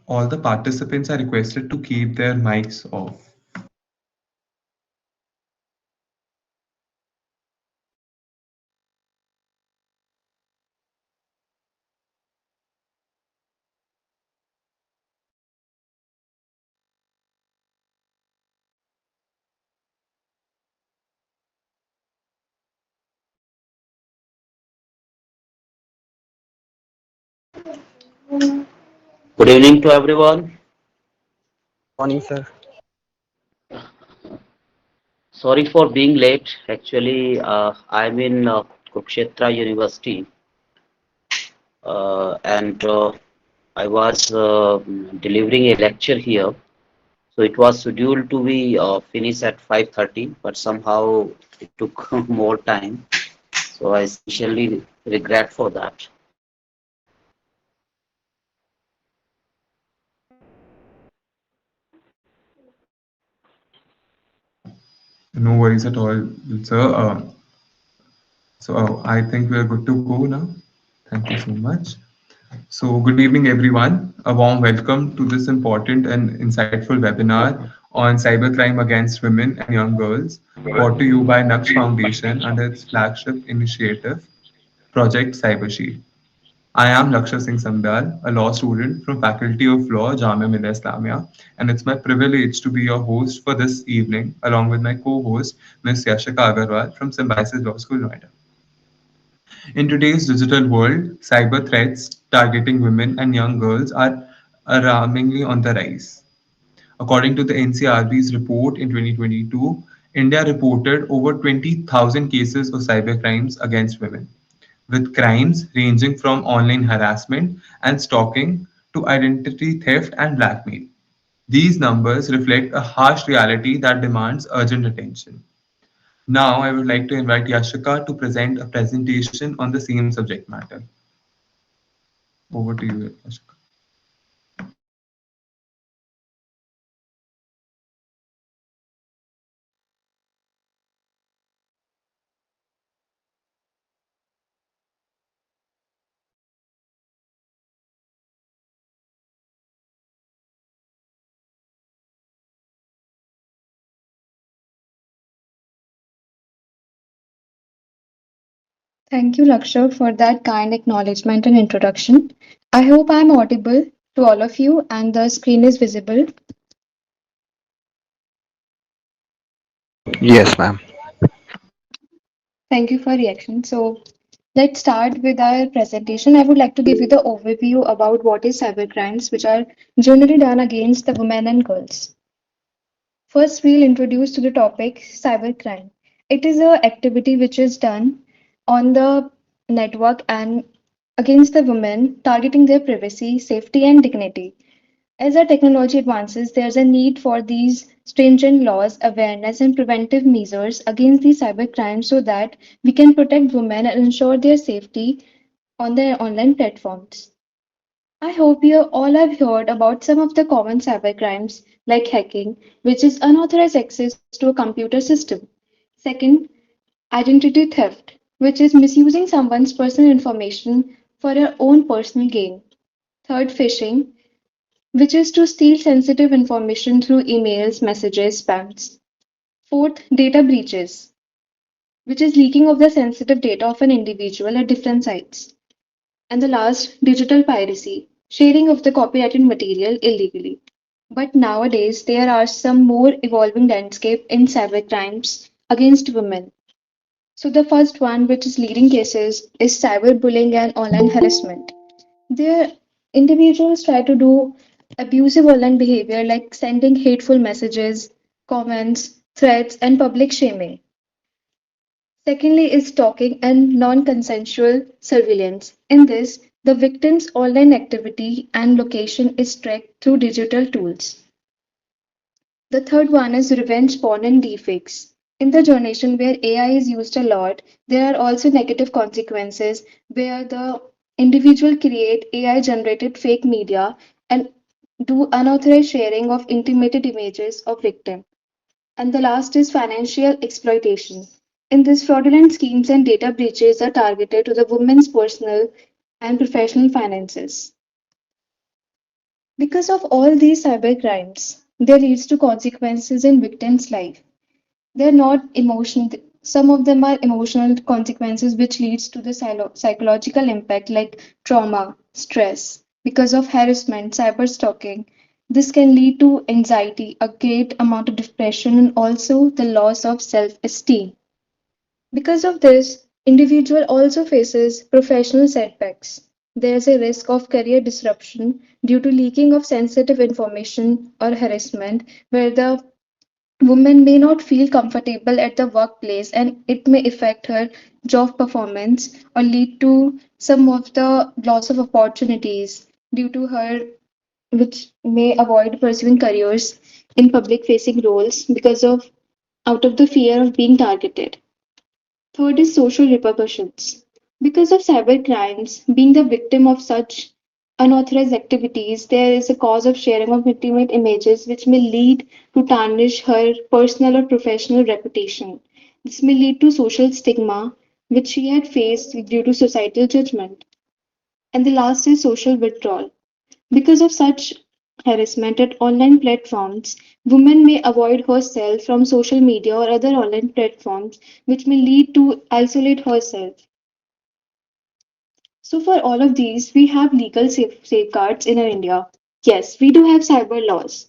All the participants are requested to keep their mics off. Good evening to everyone. Morning, sir. Sorry for being late. Actually, I'm in Kurukshetra University, and I was delivering a lecture here. So it was scheduled to be finished at 5:30, but somehow it took more time. So I sincerely regret for that. No worries at all, sir. I think we are good to go now. Thank you so much. So, good evening, everyone. A warm welcome to this important and insightful webinar on cybercrime against women and young girls, brought to you by Naksh Foundation under its flagship initiative, Project CyberShield. I am Laksha Singh Samdal, a law student from Faculty of Law, Jamia Millia Islamia, and it's my privilege to be your host for this evening, along with my co-host, Ms. Yashika Agarwal from Symbiosis Law School, Noida. In today's digital world, cyber threats targeting women and young girls are alarmingly on the rise. According to the NCRB's report in 2022, India reported over 20,000 cases of cybercrimes against women, with crimes ranging from online harassment and stalking to identity theft and blackmail. These numbers reflect a harsh reality that demands urgent attention. Now, I would like to invite Yashika to present a presentation on the same subject matter. Over to you, Yashika. Thank you, Laksha, for that kind acknowledgement and introduction. I hope I'm audible to all of you and the screen is visible. Yes, ma'am. Thank you for reaction. So let's start with our presentation. I would like to give you the overview about what is cybercrimes, which are generally done against the women and girls. First, we'll introduce to the topic cybercrime. It is a activity which is done on the network and against the women, targeting their privacy, safety, and dignity. As our technology advances, there's a need for these stringent laws, awareness, and preventive measures against these cybercrimes so that we can protect women and ensure their safety on their online platforms. I hope you all have heard about some of the common cybercrimes like hacking, which is unauthorized access to a computer system. Second, identity theft, which is misusing someone's personal information for your own personal gain. Third, phishing, which is to steal sensitive information through emails, messages, spams. Fourth, data breaches, which is leaking of the sensitive data of an individual at different sites. And the last, digital piracy, sharing of the copyrighted material illegally. But nowadays, there are some more evolving landscape in cybercrimes against women. So the first one, which is leading cases, is cyberbullying and online harassment. There, individuals try to do abusive online behavior like sending hateful messages, comments, threats, and public shaming. Secondly, is stalking and non-consensual surveillance. In this, the victim's online activity and location is tracked through digital tools. The third one is revenge porn and deepfakes. In the generation where AI is used a lot, there are also negative consequences where the individual create AI generated fake media and do unauthorized sharing of intimated images of victim. And the last is financial exploitation. In this, fraudulent schemes and data breaches are targeted to the woman's personal and professional finances. Because of all these cybercrimes, there leads to consequences in victims' life. They're not emotional. Some of them are emotional consequences, which leads to the psychological impact like trauma, stress. Because of harassment, cyber stalking, this can lead to anxiety, a great amount of depression, and also the loss of self-esteem. Because of this, individual also faces professional setbacks. There's a risk of career disruption due to leaking of sensitive information or harassment, where the woman may not feel comfortable at the workplace and it may affect her job performance or lead to some of the loss of opportunities due to her, which may avoid pursuing careers in public facing roles because of out of the fear of being targeted. Third is social repercussions. Because of cyber crimes, being the victim of such unauthorized activities, there is a cause of sharing of intimate images which may lead to tarnish her personal or professional reputation. This may lead to social stigma which she had faced due to societal judgment. And the last is social withdrawal. Because of such harassment at online platforms, women may avoid herself from social media or other online platforms, which may lead to isolate herself. So, for all of these, we have legal safeguards in our India. Yes, we do have cyber laws.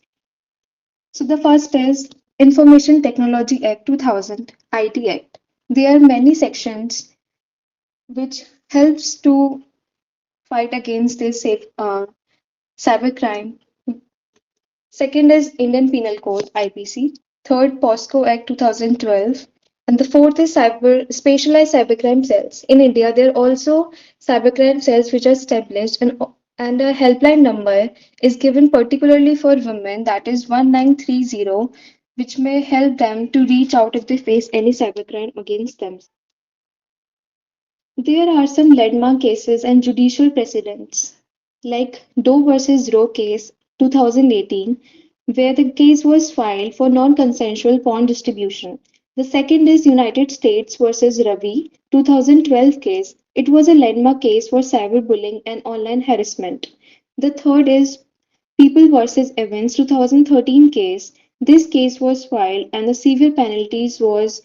So, the first is Information Technology Act 2000, IT Act. There are many sections which helps to fight against this cybercrime. Second is Indian Penal Code (IPC). Third, POSCO Act 2012. And the fourth is specialized cybercrime cells. In India, there are also cybercrime cells which are established, and a helpline number is given particularly for women, that is 1930, which may help them to reach out if they face any cybercrime against them. There are some landmark cases and judicial precedents, like Doe versus Roe case 2018, where the case was filed for non-consensual porn distribution. The second is United States versus Ravi 2012 case. It was a landmark case for cyberbullying and online harassment. The third is People versus Evans 2013 case. This case was filed and the severe penalties was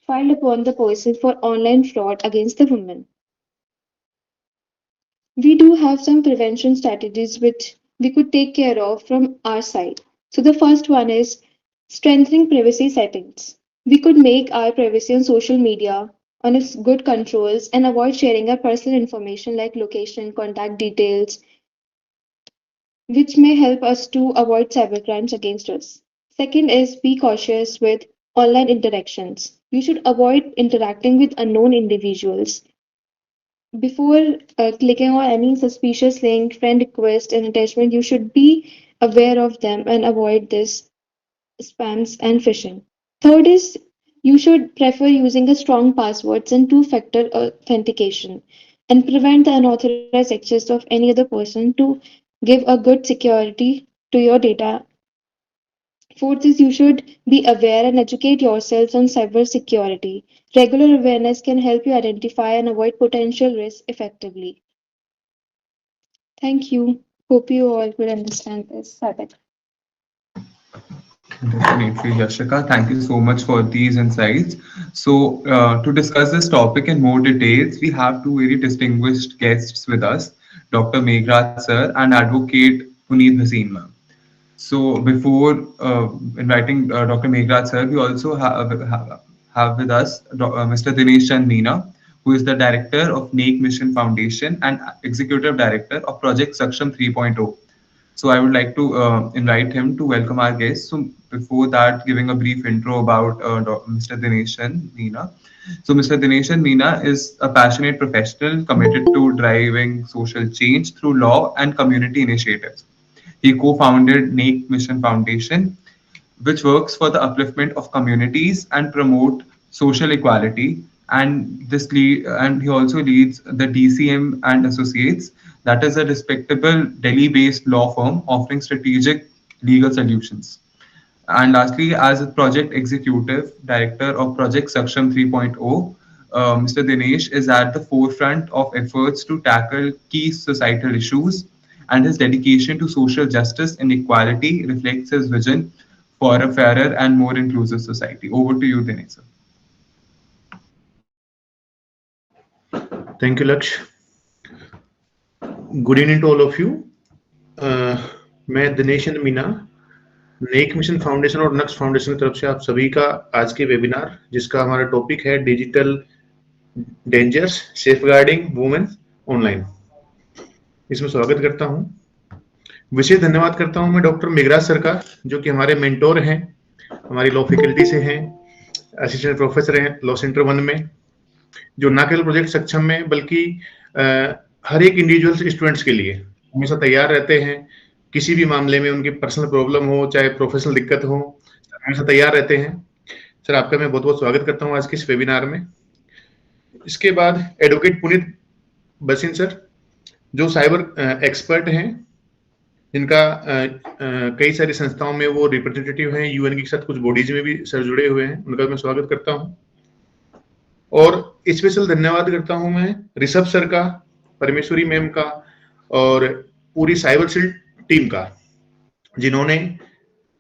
filed upon the person for online fraud against the woman. We do have some prevention strategies which we could take care of from our side. So the first one is strengthening privacy settings. We could make our privacy on social media on its good controls and avoid sharing our personal information like location, contact details, which may help us to avoid cybercrimes against us. Second is be cautious with online interactions. You should avoid interacting with unknown individuals. Before clicking on any suspicious link, friend request, and attachment, you should be aware of them and avoid this spams and phishing. Third is you should prefer using a strong passwords and two-factor authentication and prevent the unauthorized access of any other person to give a good security to your data. Fourth is you should be aware and educate yourselves on cybersecurity. Regular awareness can help you identify and avoid potential risks effectively. Thank you. Hope you all will understand this, Sadak. Definitely, Yashika. Thank you so much for these insights. So, to discuss this topic in more details, we have two very distinguished guests with us, Dr. Meghraj sir and Advocate Puneet Bhasin ma'am. So, before inviting Dr. Meghraj sir, we also have with us Mr. Dinesh Chand Meena, who is the director of NAIC Mission Foundation and executive director of Project Saksham 3.0. So I would like to invite him to welcome our guest. So before that, giving a brief intro about Mr. Dineshan Meena. So Mr. Dineshan Meena is a passionate professional committed to driving social change through law and community initiatives. He co-founded NAIC Mission Foundation, which works for the upliftment of communities and promote social equality. And he also leads the DCM and Associates, that is a respectable Delhi-based law firm offering strategic legal solutions. And lastly, as a project executive director of Project Saksham 3.0, Mr. Dinesh is at the forefront of efforts to tackle key societal issues and his dedication to social justice and equality reflects his vision for a fairer and more inclusive society. Over to you, Dinesh. Thank you, Laksh. Good evening to all of you. Uh, मैं दिनेश चंद्र मीना नेक mission foundation और नक्श foundation की तरफ से आप सभी का आज के वेबिनार जिसका हमारा टॉपिक है digital dangers safeguarding women online, इसमें स्वागत करता हूं। विशेष धन्यवाद करता हूं मैं डॉक्टर मेघराज सर का, जो कि हमारे मेंटोर हैं, हमारी लॉ फैकल्टी से हैं, असिस्टेंट प्रोफेसर हैं लॉ सेंटर 1 में, जो ना केवल प्रोजेक्ट सक्षम में बल्कि हर एक इंडिविजुअल स्टूडेंट्स के लिए हमेशा तैयार रहते हैं। किसी भी मामले में उनकी पर्सनल प्रॉब्लम हो चाहे प्रोफेशनल दिक्कत हो, हमेशा तैयार रहते हैं। सर आपका मैं बहुत बहुत स्वागत करता हूं आज के इस वेबिनार में। इसके बाद एडवोकेट पुनीत बसिन सर, जो साइबर एक्सपर्ट हैं, जिनका कई सारी संस्थाओं में वो रिप्रेजेंटेटिव हैं, यूएन के साथ कुछ बॉडीज में भी सर जुड़े हुए हैं, उनका मैं स्वागत करता हूं। और स्पेशल धन्यवाद करता हूं मैं ऋषभ सर का, परमेश्वरी मैम का और पूरी साइबर शील्ड टीम का, जिन्होंने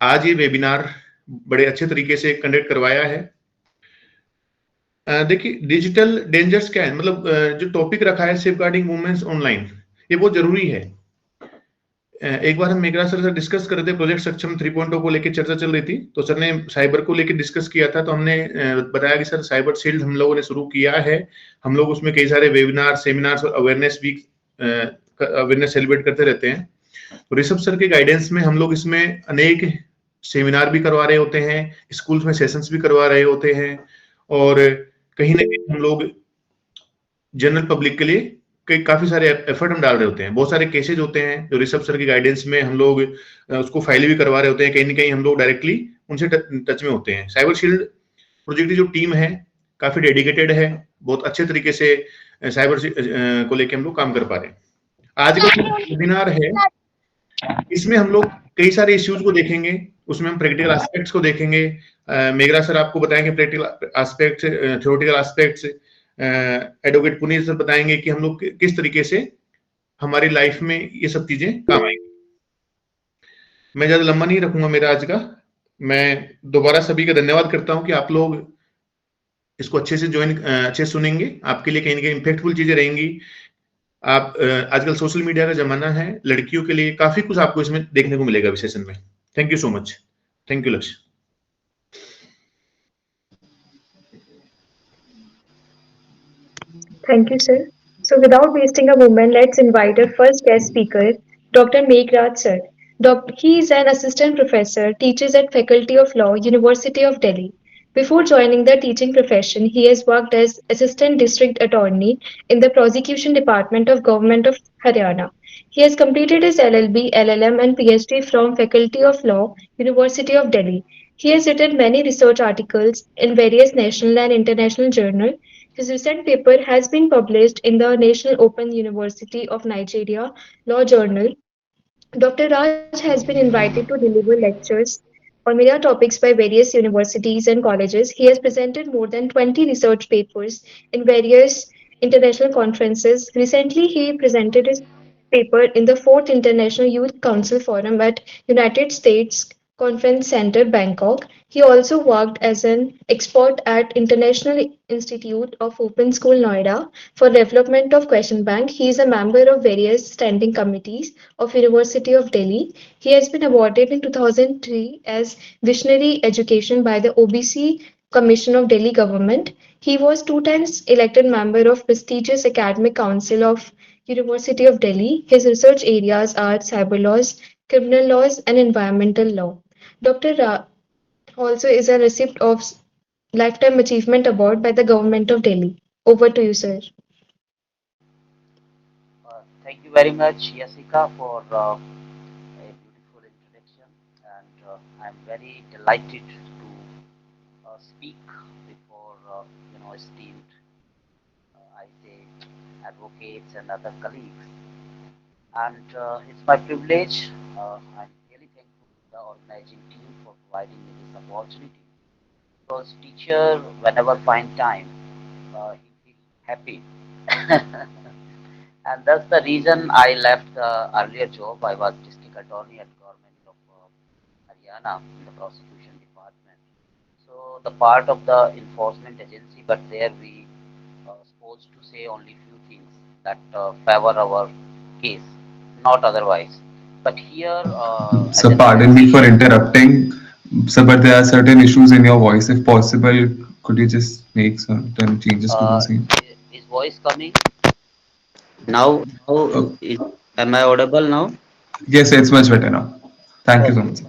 आज ये वेबिनार बड़े अच्छे तरीके से कंडक्ट करवाया है। देखिए डिजिटल डेंजर्स क्या है, मतलब जो टॉपिक रखा है सेफगार्डिंग वुमेन्स ऑनलाइन, ये बहुत जरूरी है। एक बार हम मेघराज सर से डिस्कस कर रहे थे, प्रोजेक्ट सक्षम 3.0 को लेकर चर्चा चल रही थी, तो सर ने साइबर को लेकर डिस्कस किया था, तो हमने बताया कि सर साइबर शील्ड हम लोगों ने शुरू किया है। हम लोग उसमें कई सारे वेबिनार, सेमिनार्स और अवेयरनेस वीक अवेयरनेस सेलिब्रेट करते रहते हैं। तो ऋषभ सर के गाइडेंस में हम लोग इसमें अनेक सेमिनार भी करवा रहे होते हैं, स्कूल्स में सेशंस भी करवा रहे होते हैं, और कहीं ना कहीं हम लोग जनरल पब्लिक के लिए काफी सारे एफर्ट हम डाल रहे होते हैं। बहुत सारे केसेज होते हैं जो ऋषभ सर के गाइडेंस में हम लोग उसको फाइल भी करवा रहे होते हैं, कहीं ना कहीं हम लोग डायरेक्टली उनसे टच में होते हैं। साइबर शील्ड प्रोजेक्ट की जो टीम है काफी डेडिकेटेड है, बहुत अच्छे तरीके से साइबर को लेकर हम लोग काम कर पा रहे हैं। आज का वेबिनार है, इसमें हम लोग कई सारे इश्यूज को देखेंगे, उसमें हम प्रैक्टिकल एस्पेक्ट्स को देखेंगे। मेघरा सर आपको बताएंगे practical aspects, theoretical aspects, advocate Puneet sir बताएंगे कि हम लोग किस तरीके से हमारी लाइफ में ये सब चीजें काम आएंगी। मैं ज्यादा लंबा नहीं रखूंगा मेरा आज का। मैं दोबारा सभी का धन्यवाद करता हूं कि आप लोग इसको अच्छे से अच्छे से सुनेंगे, आपके लिए कहीं ना कहीं इम्पैक्टफुल चीजें रहेंगी। आप आजकल सोशल मीडिया का जमाना है, लड़कियों के लिए काफी कुछ आपको इसमें देखने को मिलेगा इस सेशन में। Thank you so much. Thank you लक्ष्य। Thank you, sir. So, without wasting a moment, let's invite our first guest speaker, Dr. Meghraj sir. He is an assistant professor, teaches at Faculty of Law, University of Delhi. Before joining the teaching profession, he has worked as assistant district attorney in the prosecution department of Government of Haryana. He has completed his LLB, LLM, and PhD from Faculty of Law, University of Delhi. He has written many research articles in various national and international journals. His recent paper has been published in the National Open University of Nigeria Law Journal. Dr. Raj has been invited to deliver lectures on media topics by various universities and colleges. He has presented more than 20 research papers in various international conferences. Recently, he presented his paper in the 4th International Youth Council Forum at United States Conference Center, Bangkok. He also worked as an expert at International Institute of Open School, Noida, for development of Question Bank. He is a member of various standing committees of University of Delhi. He has been awarded in 2003 as Visionary Education by the OBC Commission of Delhi Government. He was 2 times elected member of prestigious Academic Council of University of Delhi. His research areas are cyber laws, criminal laws, and environmental law. Dr. Also is a recipient of Lifetime Achievement Award by the Government of Delhi. Over to you, sir. Thank you very much, Yasika, for a beautiful introduction, and I'm very delighted to speak before esteemed, I say, advocates and other colleagues. And it's my privilege. I'm really thankful to the organizing team for providing me this opportunity. Because teacher, whenever find time, he feel happy. And that's the reason I left the earlier job. I was district attorney at government of Haryana in the prosecution department. So the part of the enforcement agency, but there we supposed to say only few things that favor our case, not otherwise. But here, as So an pardon me for FMC, interrupting. So, but there are certain issues in your voice. If possible, could you just make certain changes to the uh, same? is voice coming now? Now, Oh, am I audible now? yes, it's much better now. Thank you so Okay.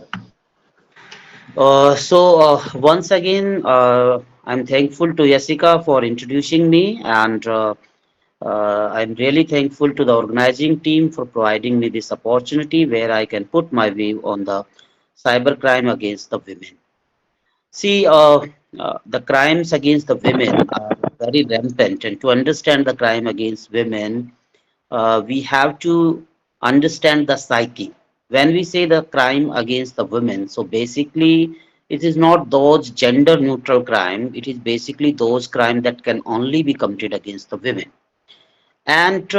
much. Once again, I'm thankful to Jessica for introducing me, and I'm really thankful to the organizing team for providing me this opportunity where I can put my view on the cybercrime against the women. See, the crimes against the women are very rampant, and to understand the crime against women, we have to understand the psyche. When we say the crime against the women, so basically it is not those gender neutral crime, it is basically those crime that can only be committed against the women. And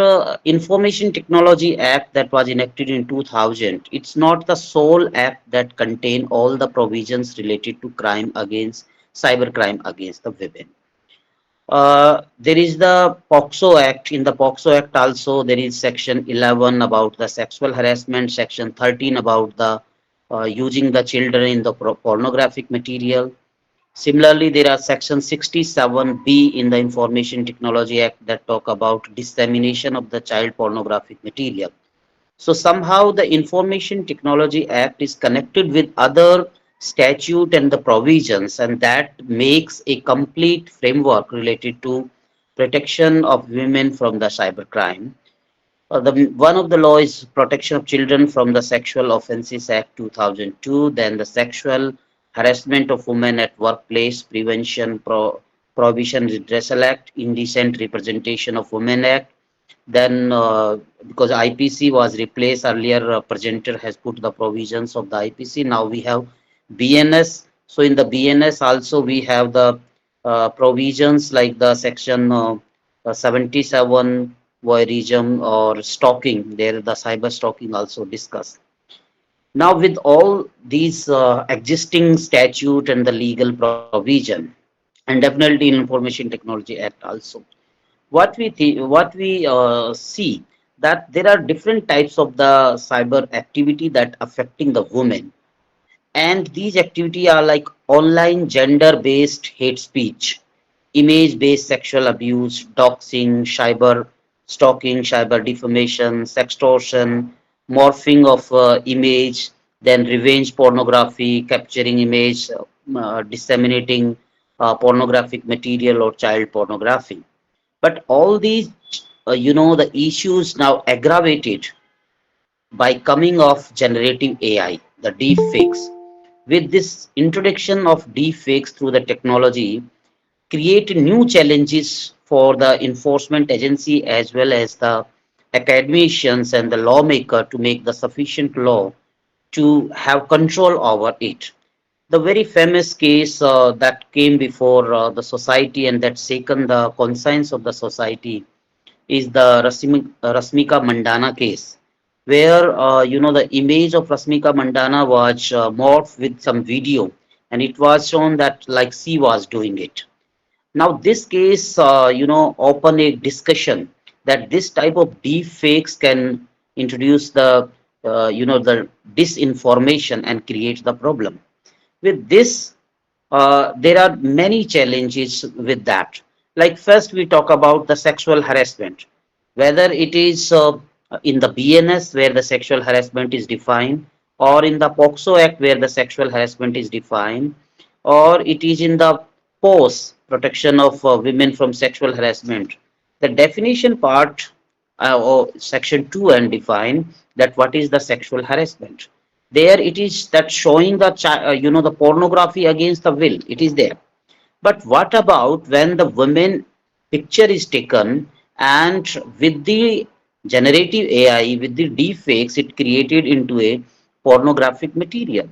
Information Technology Act that was enacted in 2000, it's not the sole act that contain all the provisions related to crime against cybercrime against the women. There is the POXO Act. In the POXO Act also there is section 11 about the sexual harassment, section 13 about the using the children in the pornographic material. Similarly, there are section 67B in the Information Technology Act that talk about dissemination of the child pornographic material. So somehow the Information Technology Act is connected with other statute and the provisions, and that makes a complete framework related to protection of women from the cybercrime. One of the law is Protection of Children from the Sexual Offences Act 2002, then the Sexual Harassment of Women at Workplace Prevention Prohibition Redressal Act, Indecent Representation of Women Act. Then, because IPC was replaced earlier, presenter has put the provisions of the IPC. Now we have BNS. So in the BNS also we have the provisions like the section 77 voyeurism or stalking. There the cyber stalking also discussed. Now with all these existing statute and the legal provision, and definitely in Information Technology Act also, what we see that there are different types of the cyber activity that affecting the women, and these activity are like online gender based hate speech, image based sexual abuse, doxing, cyber stalking, cyber defamation, sextortion, morphing of image, then revenge pornography, capturing image, disseminating pornographic material or child pornography. But all these, the issues now aggravated by coming of generative AI, the deep fakes. With this introduction of deep fakes through the technology, create new challenges for the enforcement agency as well as the academicians and the lawmaker to make the sufficient law to have control over it. The very famous case that came before the society and that shaken the conscience of the society is the Rasmika Mandana case, where the image of Rasmika Mandana was morphed with some video, and it was shown that like she was doing it. Now this case, open a discussion that this type of deep fakes can introduce the disinformation and create the problem. With this, there are many challenges with that. Like first, we talk about the sexual harassment, whether it is in the BNS where the sexual harassment is defined, or in the POXO Act where the sexual harassment is defined, or it is in the POS, protection of women from sexual harassment. The definition part or section 2 and define that what is the sexual harassment. There it is that showing the the pornography against the will, it is there. But what about when the woman picture is taken and with the generative AI, with the deepfakes, it created into a pornographic material?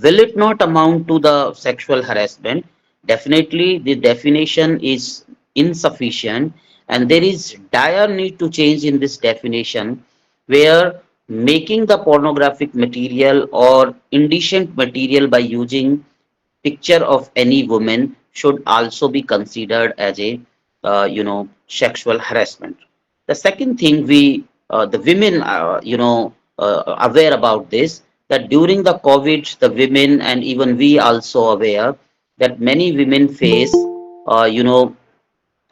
Will it not amount to the sexual harassment? Definitely, the definition is insufficient, And there is dire need to change in this definition, where making the pornographic material or indecent material by using picture of any woman should also be considered as a sexual harassment. The second thing, the women aware about this, that during the COVID, the women and even we also aware that many women face uh, you know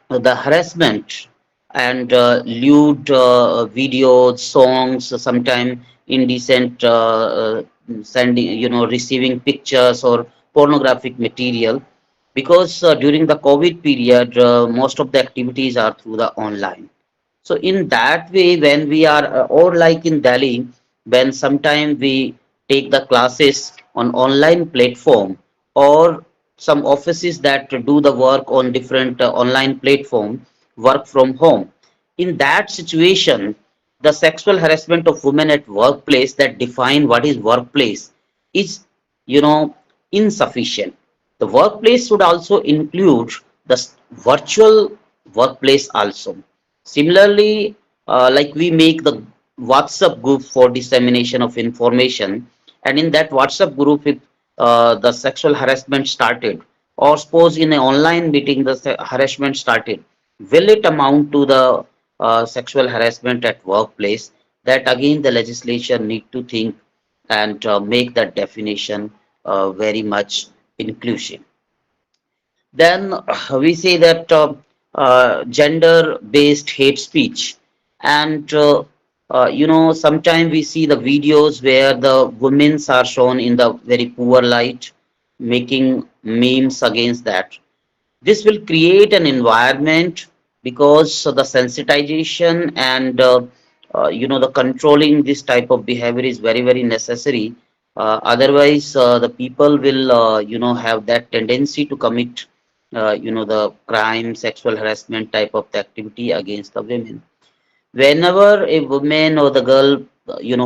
the harassment and lewd videos, songs, sometimes indecent sending, receiving pictures or pornographic material, because during the COVID period, most of the activities are through the online. So in that way, when we are, or like in Delhi, when sometime we take the classes on online platform, or some offices that do the work on different online platform, work from home. In that situation, the sexual harassment of women at workplace that define what is workplace is, you know, insufficient. The workplace should also include the virtual workplace also. Similarly, like we make the WhatsApp group for dissemination of information, and in that WhatsApp group, if the sexual harassment started, or suppose in an online meeting the harassment started, will it amount to the sexual harassment at workplace? That again, the legislature need to think and make that definition very much inclusive. Then we say that gender-based hate speech, and sometimes we see the videos where the women are shown in the very poor light, making memes against that. This will create an environment, because the sensitization and the controlling this type of behavior is very very necessary. Otherwise, the people will have that tendency to commit the crime, sexual harassment type of activity against the women. Whenever a woman or the girl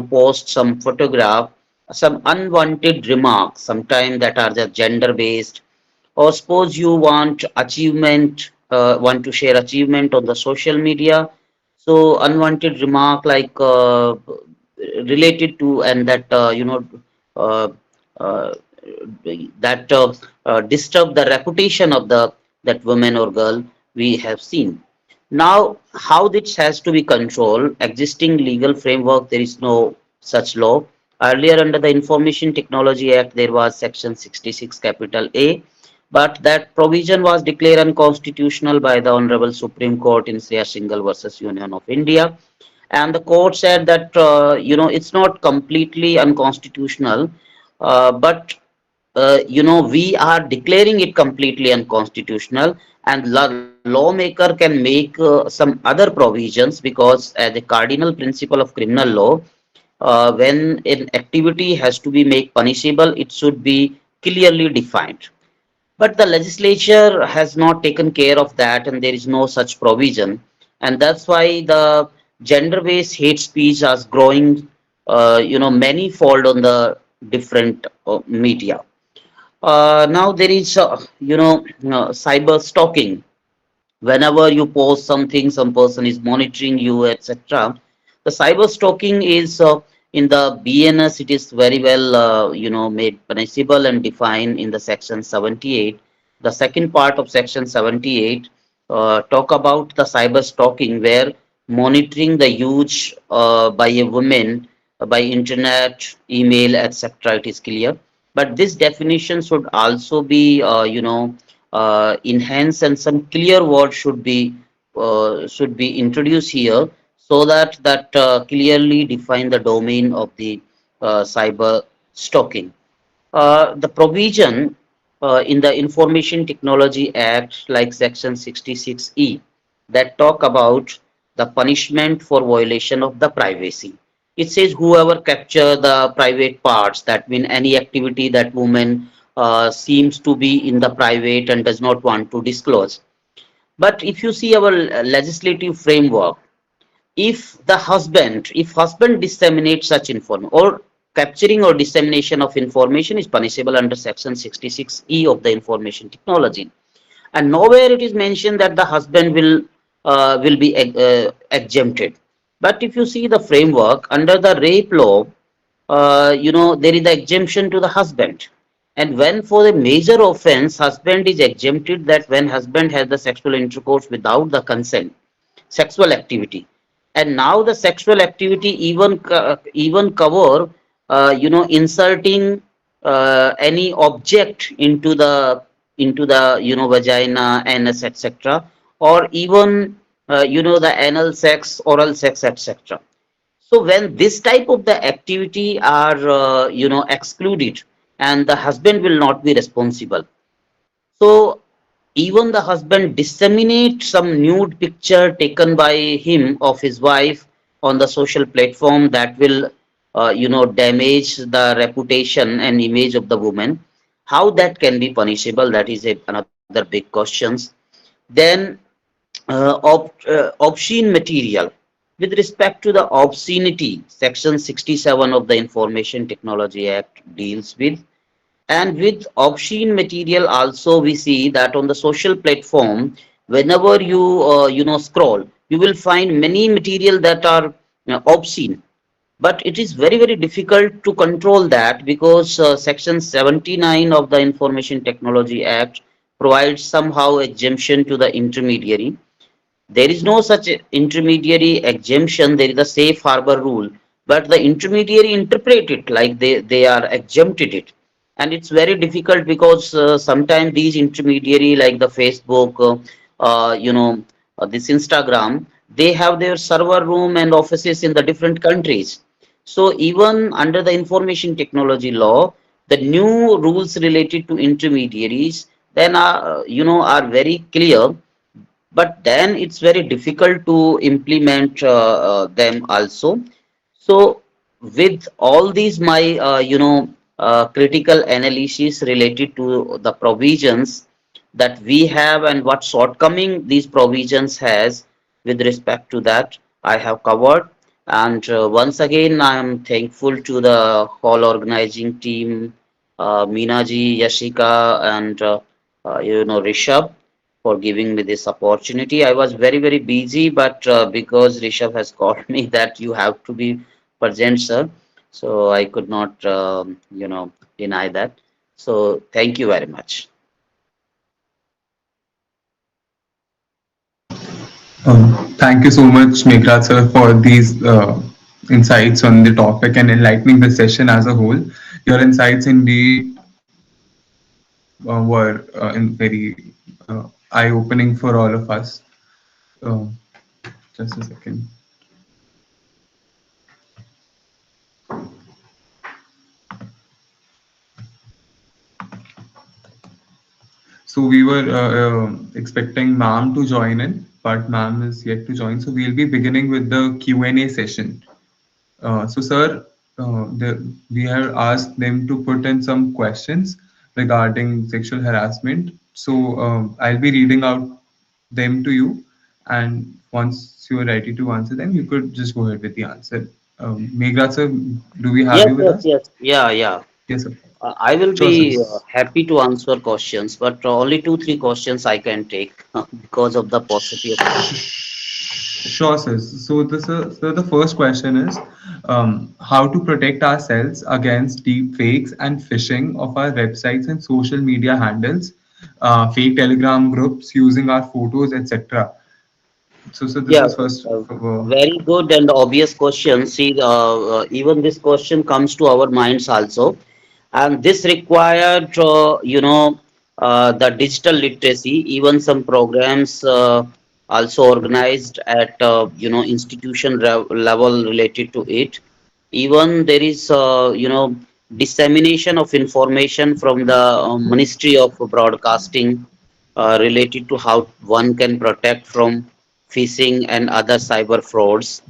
posts some photograph, some unwanted remarks, sometimes that are just gender based, or suppose you want to share achievement on the social media, so unwanted remark like related to, and that uh, uh, that disturb the reputation of the that woman or girl we have seen. Now, how this has to be controlled? Existing legal framework, there is no such law. Earlier, under the Information Technology Act, there was Section 66, capital A, but that provision was declared unconstitutional by the Honorable Supreme Court in Sriya Singhal versus Union of India. And the court said that it's not completely unconstitutional, but we are declaring it completely unconstitutional, and lawmaker can make some other provisions, because as a cardinal principle of criminal law, when an activity has to be made punishable, it should be clearly defined. But the legislature has not taken care of that, and there is no such provision. And that's why the gender-based hate speech is growing, manifold on the different media. Now there is, cyber stalking. Whenever you post something, some person is monitoring you, etc. The cyber stalking is in the BNS. It is very well, made punishable and defined in the section 78. The second part of section 78 talk about the cyber stalking, where monitoring the use by a woman by internet, email, etc. It is clear, but this definition should also be, enhanced, and some clear words should be introduced here, so that clearly define the domain of the cyber stalking. The provision in the Information Technology Act, like Section 66E, that talk about the punishment for violation of the privacy. It says whoever capture the private parts, that mean any activity that woman seems to be in the private and does not want to disclose. But if you see our legislative framework, if husband disseminates such information, or capturing or dissemination of information is punishable under section 66E of the Information Technology, and nowhere it is mentioned that the husband will will be exempted. But if you see the framework under the rape law, there is the exemption to the husband. And when for the major offense, husband is exempted, that when husband has the sexual intercourse without the consent, sexual activity. And now the sexual activity even cover, inserting any object into the vagina, anus, etc., or even the anal sex, oral sex, etc. So when this type of the activity are excluded, and the husband will not be responsible. So even the husband disseminate some nude picture taken by him of his wife on the social platform, that will damage the reputation and image of the woman. How that can be punishable? That is another big questions. Then obscene material. With respect to the obscenity, Section 67 of the Information Technology Act deals with. And with obscene material also, we see that on the social platform, whenever you scroll, you will find many material that are obscene. But it is very, very difficult to control that, because Section 79 of the Information Technology Act provides somehow exemption to the intermediary. There is no such intermediary exemption. There is a safe harbor rule, but the intermediary interpret it like they are exempted it. And it's very difficult, because sometimes these intermediary, like the Facebook, this Instagram, they have their server room and offices in the different countries. So even under the information technology law, the new rules related to intermediaries then are very clear, but then it's very difficult to implement them also. So with all these my critical analysis related to the provisions that we have and what shortcoming these provisions has, with respect to that I have covered. And once again I am thankful to the whole organizing team, Minaji, Yashika, and Rishabh, for giving me this opportunity. I was very, very busy, but because Rishabh has called me that you have to be present, sir, so I could not, deny that. So thank you very much. Thank you so much, Meghrad sir, for these insights on the topic and enlightening the session as a whole. Your insights indeed were very eye-opening for all of us. Uh, just a second. So we were expecting ma'am to join in, but ma'am is yet to join. So we'll be beginning with the Q&A session. So, sir, we have asked them to put in some questions regarding sexual harassment. So, I'll be reading out them to you, and once you are ready to answer them, you could just go ahead with the answer. Meghrad, sir, do we have Yes, you with yes, us? yes. Yeah, yeah. Yes, sir. I will Sure, sir. be happy to answer questions, but only two, three questions I can take because of the paucity of time. Sure, sir. So the first question is how to protect ourselves against deep fakes and phishing of our websites and social media handles, fake Telegram groups using our photos, etc. So this Yeah, is first. very good and obvious question. See, even this question comes to our minds also, and this required, the digital literacy. Even some programs also organized at institution level related to it. Even there is dissemination of information from the Ministry of Broadcasting related to how one can protect from phishing and other cyber frauds.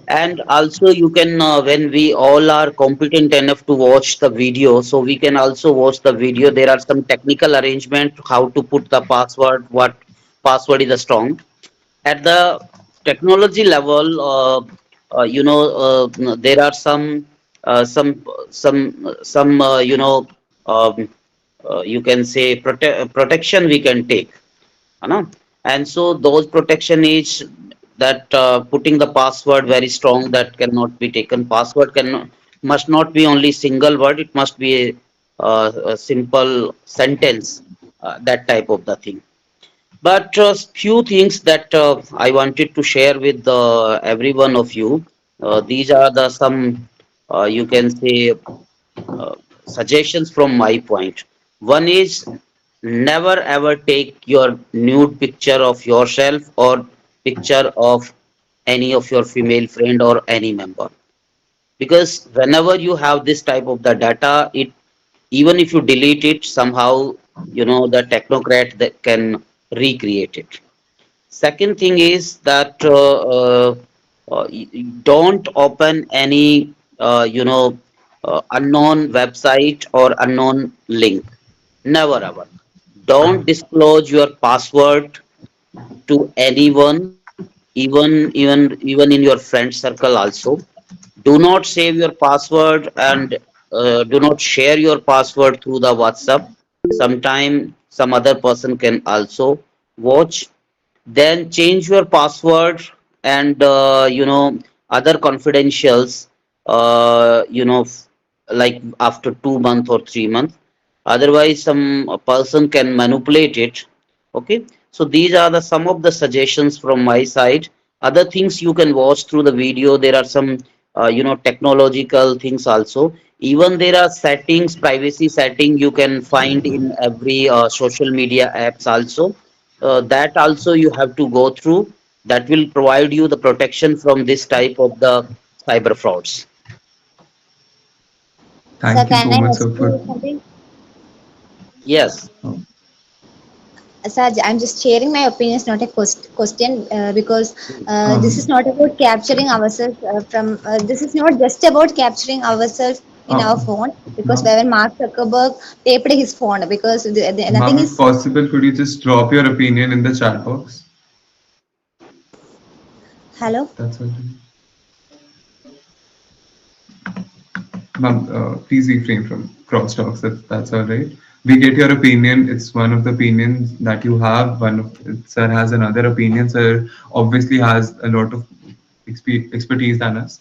And also you can, when we all are competent enough to watch the video, so we can also watch the video. There are some technical arrangement how to put the password, what password is strong at the technology level. There are some um, you can say protection we can take, you know. And so those protection is that putting the password very strong, that cannot be taken. Password can must not be only single word, it must be a simple sentence, that type of the thing. But few things that I wanted to share with every one of you. These are the some, you can say, uh, suggestions from my point. One is, never ever take your nude picture of yourself or picture of any of your female friend or any member, because whenever you have this type of the data, it, even if you delete it somehow, the technocrat that can recreate it. Second thing is that don't open any unknown website or unknown link. Never ever. Don't disclose your password to anyone, even in your friend circle also. Do not save your password, and do not share your password through the WhatsApp. Sometime some other person can also watch. Then change your password, and other confidentials, like after 2 months or 3 months. Otherwise some person can manipulate it. Okay, so these are the some of the suggestions from my side. Other things you can watch through the video. There are some technological things also. Even there are settings, privacy setting you can find in every social media apps also. That also you have to go through. That will provide you the protection from this type of the cyber frauds. Thank you Sir, so can much, I sir, ask for. you something? Yes. Oh, Sir, I'm just sharing my opinion. It's not a question because this is um, not about capturing ourselves from. This is not just about capturing ourselves in our um, phone, because ma'am, when Mark Zuckerberg taped his phone, because ma'am, nothing if is. possible, could you just drop your opinion in the chat box? Hello. That's all. Ma'am, please refrain from crosstalks. That's all right. We get your opinion. It's one of the opinions that you have. One of sir has another opinion. Sir obviously has a lot of expertise than us.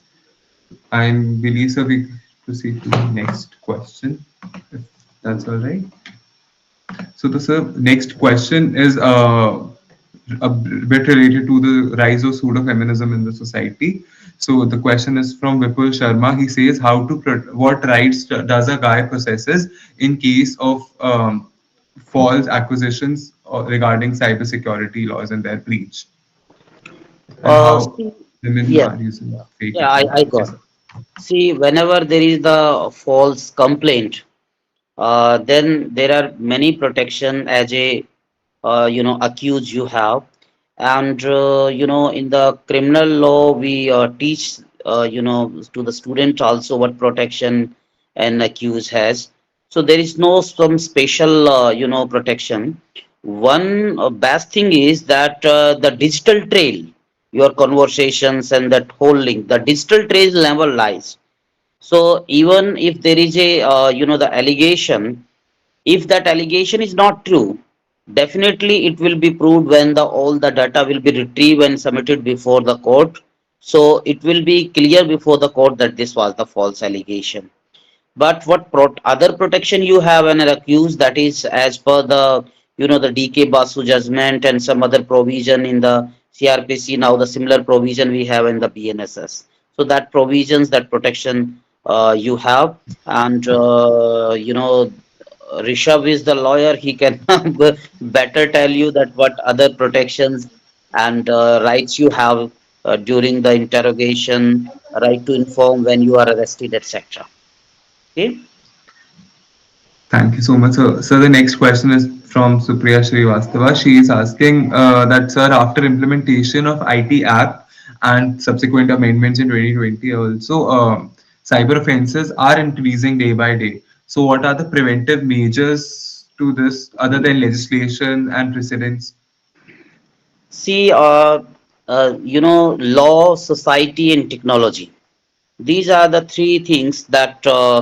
I believe so. We proceed to the next question, if that's all right. So the sir, next question is a bit related to the rise of pseudo-feminism in the society. So the question is from Vipul Sharma. He says, "How to what rights does a guy possesses in case of false accusations regarding cybersecurity laws and their breach, and how See, women yes. are using fake Yeah, I accounts?" got Yes. it. See, whenever there is the false complaint, then there are many protection as a accused you have. And in the criminal law we teach to the student also what protection an accused has. So there is no some special protection. One best thing is that the digital trail, your conversations and that whole link, the digital trail never lies. So even if there is a the allegation, if that allegation is not true, definitely it will be proved when the all the data will be retrieved and submitted before the court. So it will be clear before the court that this was the false allegation. But what other protection you have when an accused, that is as per the the DK Basu judgment and some other provision in the CRPC. Now the similar provision we have in the BNSS. So that provisions, that protection you have. And Rishabh is the lawyer. He can better tell you that what other protections and rights you have during the interrogation, right to inform when you are arrested, etc. Okay. Thank you so much, sir. So the next question is from Supriya Srivastava. She is asking that, sir, after implementation of IT Act and subsequent amendments in 2020, also cyber offences are increasing day by day. So what are the preventive measures to this other than legislation and precedents? See, law, society, and technology. These are the three things that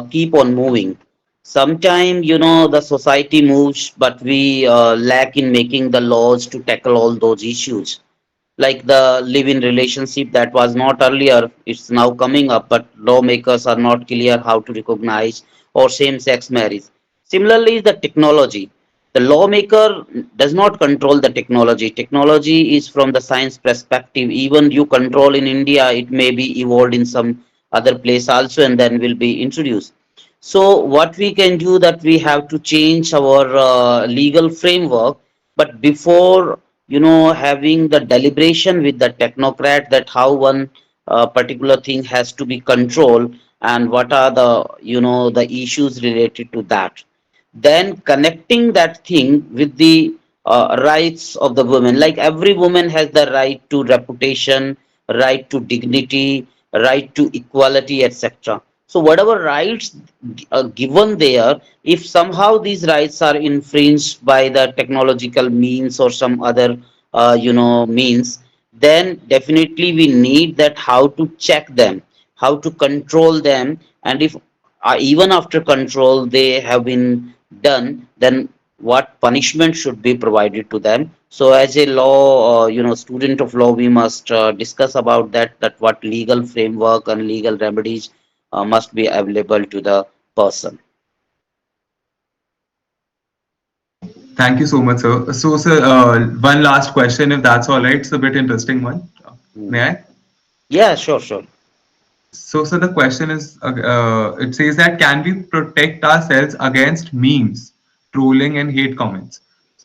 keep on moving. Sometime, the society moves, but we lack in making the laws to tackle all those issues. Like the live-in relationship that was not earlier, it's now coming up, but lawmakers are not clear how to recognize or same-sex marriage. Similarly, the technology. The lawmaker does not control the technology. Technology is from the science perspective. Even you control in India, it may be evolved in some other place also and then will be introduced. So what we can do that we have to change our legal framework, but before having the deliberation with the technocrat that how one particular thing has to be controlled and what are the the issues related to that, then connecting that thing with the rights of the woman, like every woman has the right to reputation, right to dignity, right to equality, etc. So whatever rights given there, if somehow these rights are infringed by the technological means or some other means, then definitely we need that how to check them, how to control them, and if even after control they have been done, then what punishment should be provided to them. So as a law student of law, we must discuss about that what legal framework and legal remedies must be available to the person. Thank you so much, sir. So, sir, one last question, if that's all right. It's a bit interesting one. Hmm. May I? Yeah, sure, sure. So, the question is, it says that can we protect ourselves against memes, trolling, and hate comments?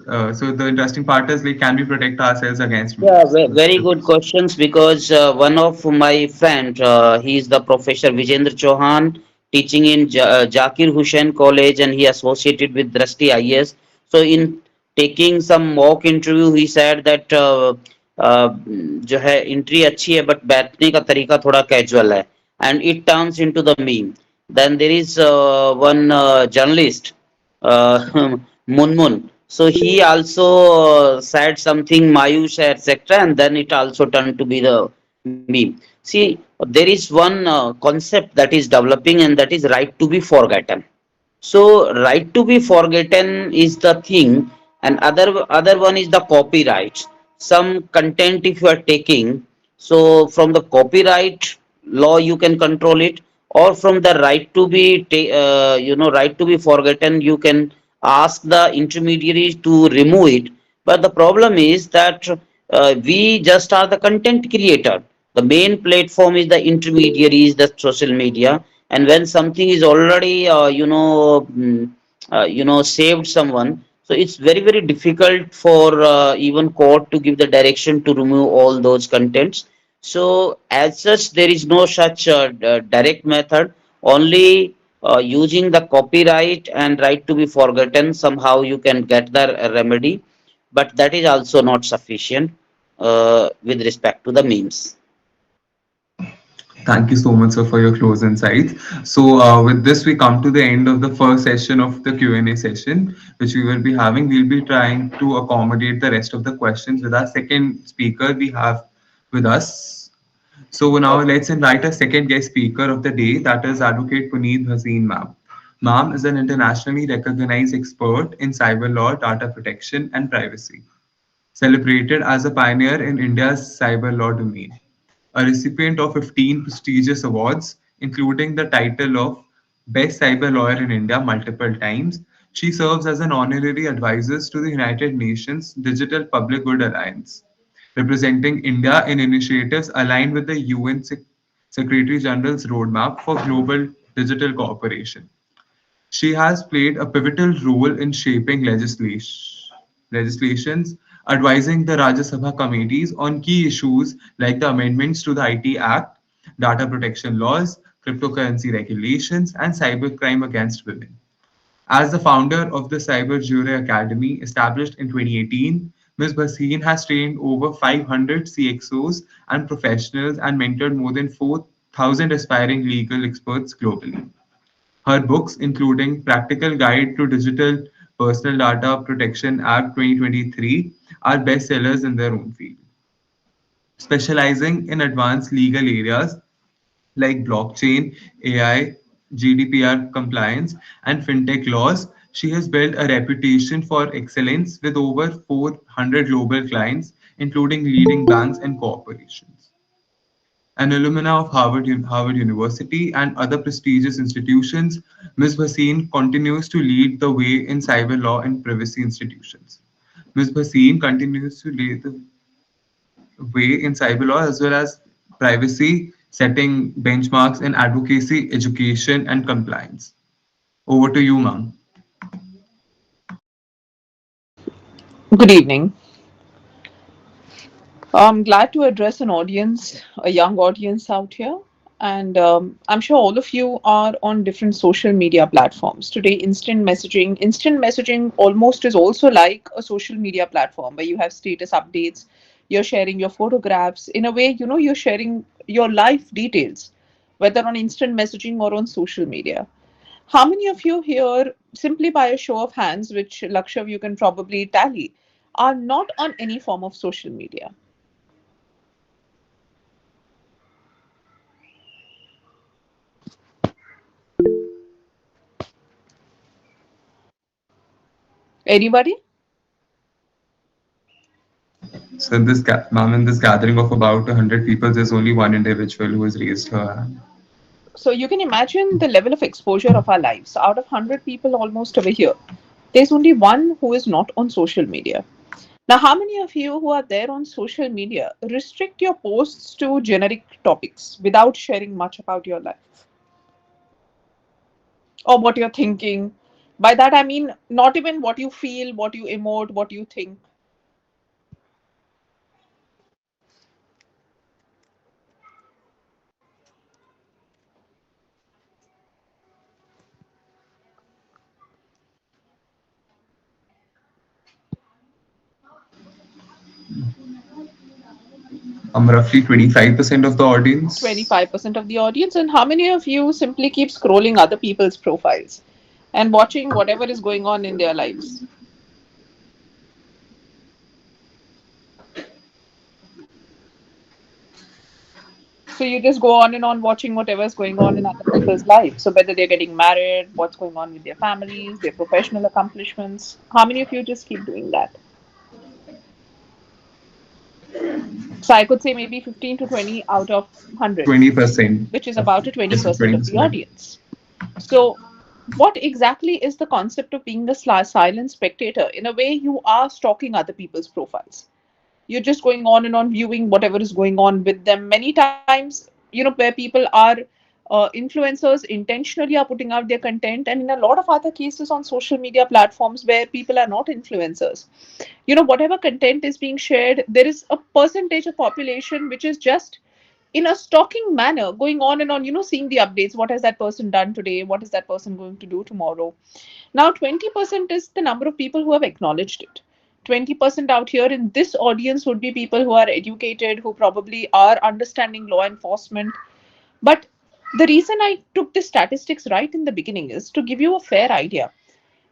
So, the interesting part is like, can we protect ourselves against Yeah, memes? That's very the good question. questions because one of my friend, he is the professor Vijendra Chauhan, teaching in Zakir Hussain College, and he associated with Drashti IS. So in taking some mock interview, he said that जो है entry अच्छी है but बैठने का तरीका थोड़ा casual है, and it turns into the meme. Then there is one journalist, uh, Munmun. So he also said something Mayush, etc., and then it also turned to be the meme. See, there is one concept that is developing, and that is right to be forgotten. So right to be forgotten is the thing, and other one is the copyright. Some content if you are taking, so from the copyright law you can control it, or from the right to be right to be forgotten, you can ask the intermediaries to remove it. But the problem is that we just are the content creator. The main platform is the intermediaries, the social media, and when something is already saved someone, so it's very difficult for even court to give the direction to remove all those contents. So as such there is no such direct method, only using the copyright and right to be forgotten, somehow you can get the remedy, but that is also not sufficient with respect to the memes. Thank you so much, sir, for your close insights. So, with this, we come to the end of the first session of the Q&A session, which we will be having. We'll be trying to accommodate the rest of the questions with our second speaker we have with us. So now let's invite a second guest speaker of the day, that is Advocate Puneet Bhasin ma'am. Ma'am is an internationally recognized expert in cyber law, data protection, and privacy, celebrated as a pioneer in India's cyber law domain. A recipient of 15 prestigious awards, including the title of Best Cyber Lawyer in India multiple times, she serves as an honorary advisor to the United Nations Digital Public Good Alliance, representing India in initiatives aligned with the UN Secretary General's roadmap for global digital cooperation. She has played a pivotal role in shaping legislations, advising the Rajya Sabha committees on key issues like the amendments to the IT Act, data protection laws, cryptocurrency regulations, and cybercrime against women. As the founder of the Cyber Jury Academy, established in 2018, Ms. Bhasin has trained over 500 CXOs and professionals and mentored more than 4,000 aspiring legal experts globally. Her books, including Practical Guide to Digital Personal Data Protection Act 2023, are bestsellers in their own field. Specializing in advanced legal areas like blockchain, AI, GDPR compliance, and fintech laws, she has built a reputation for excellence with over 400 global clients, including leading banks and corporations. An alumna of Harvard University and other prestigious institutions, Ms. Bhasin continues to lead the way in cyber law and privacy institutions. Ms. Bhasin continues to lead the way in cyber law as well as privacy, setting benchmarks in advocacy, education, and compliance. Over to you, ma'am. Good evening. I'm glad to address an audience, a young audience out here. And I'm sure all of you are on different social media platforms. Today, instant messaging almost is also like a social media platform where you have status updates, you're sharing your photographs. In a way, you're sharing your life details, whether on instant messaging or on social media. How many of you here, simply by a show of hands, which Lakshav you can probably tally, are not on any form of social media? Anybody? So, ma'am, in this gathering of about 100 people, there's only one individual who has raised her hand. So you can imagine the level of exposure of our lives. Out of 100 people almost over here, there's only one who is not on social media. Now, how many of you who are there on social media restrict your posts to generic topics without sharing much about your life or what you're thinking? By that, I mean not even what you feel, what you emote, what you think. Roughly 25% of the audience. 25% of the audience. And how many of you simply keep scrolling other people's profiles and watching whatever is going on in their lives? So you just go on and on watching whatever's going on in other people's lives. So whether they're getting married, what's going on with their families, their professional accomplishments. How many of you just keep doing that? So I could say maybe 15 to 20 out of 100, 20%. which is about a Yes, 20% of the 20%. audience. So what exactly is the concept of being a silent spectator? In a way, you are stalking other people's profiles. You're just going on and on viewing whatever is going on with them. Many times, where people are influencers intentionally are putting out their content, and in a lot of other cases on social media platforms where people are not influencers, whatever content is being shared, there is a percentage of population which is just in a stalking manner going on and on, seeing the updates. What has that person done today? What is that person going to do tomorrow? Now, 20% is the number of people who have acknowledged it. 20% out here in this audience would be people who are educated, who probably are understanding law enforcement. But the reason I took the statistics right in the beginning is to give you a fair idea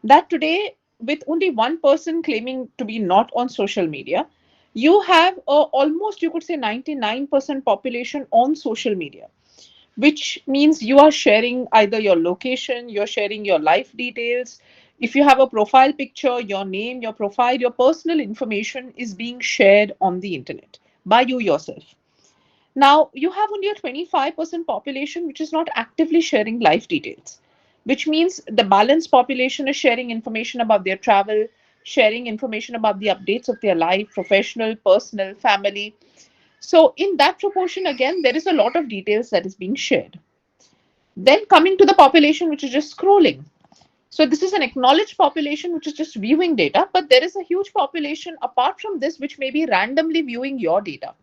that today, with only one person claiming to be not on social media, you have almost, you could say, 99% population on social media, which means you are sharing either your location, you're sharing your life details. If you have a profile picture, your name, your profile, your personal information is being shared on the internet by you yourself. Now, you have only a 25% population which is not actively sharing life details, which means the balanced population is sharing information about their travel, sharing information about the updates of their life, professional, personal, family. So, in that proportion, again, there is a lot of details that is being shared. Then coming to the population which is just scrolling. So this is an acknowledged population which is just viewing data, but there is a huge population apart from this which may be randomly viewing your data.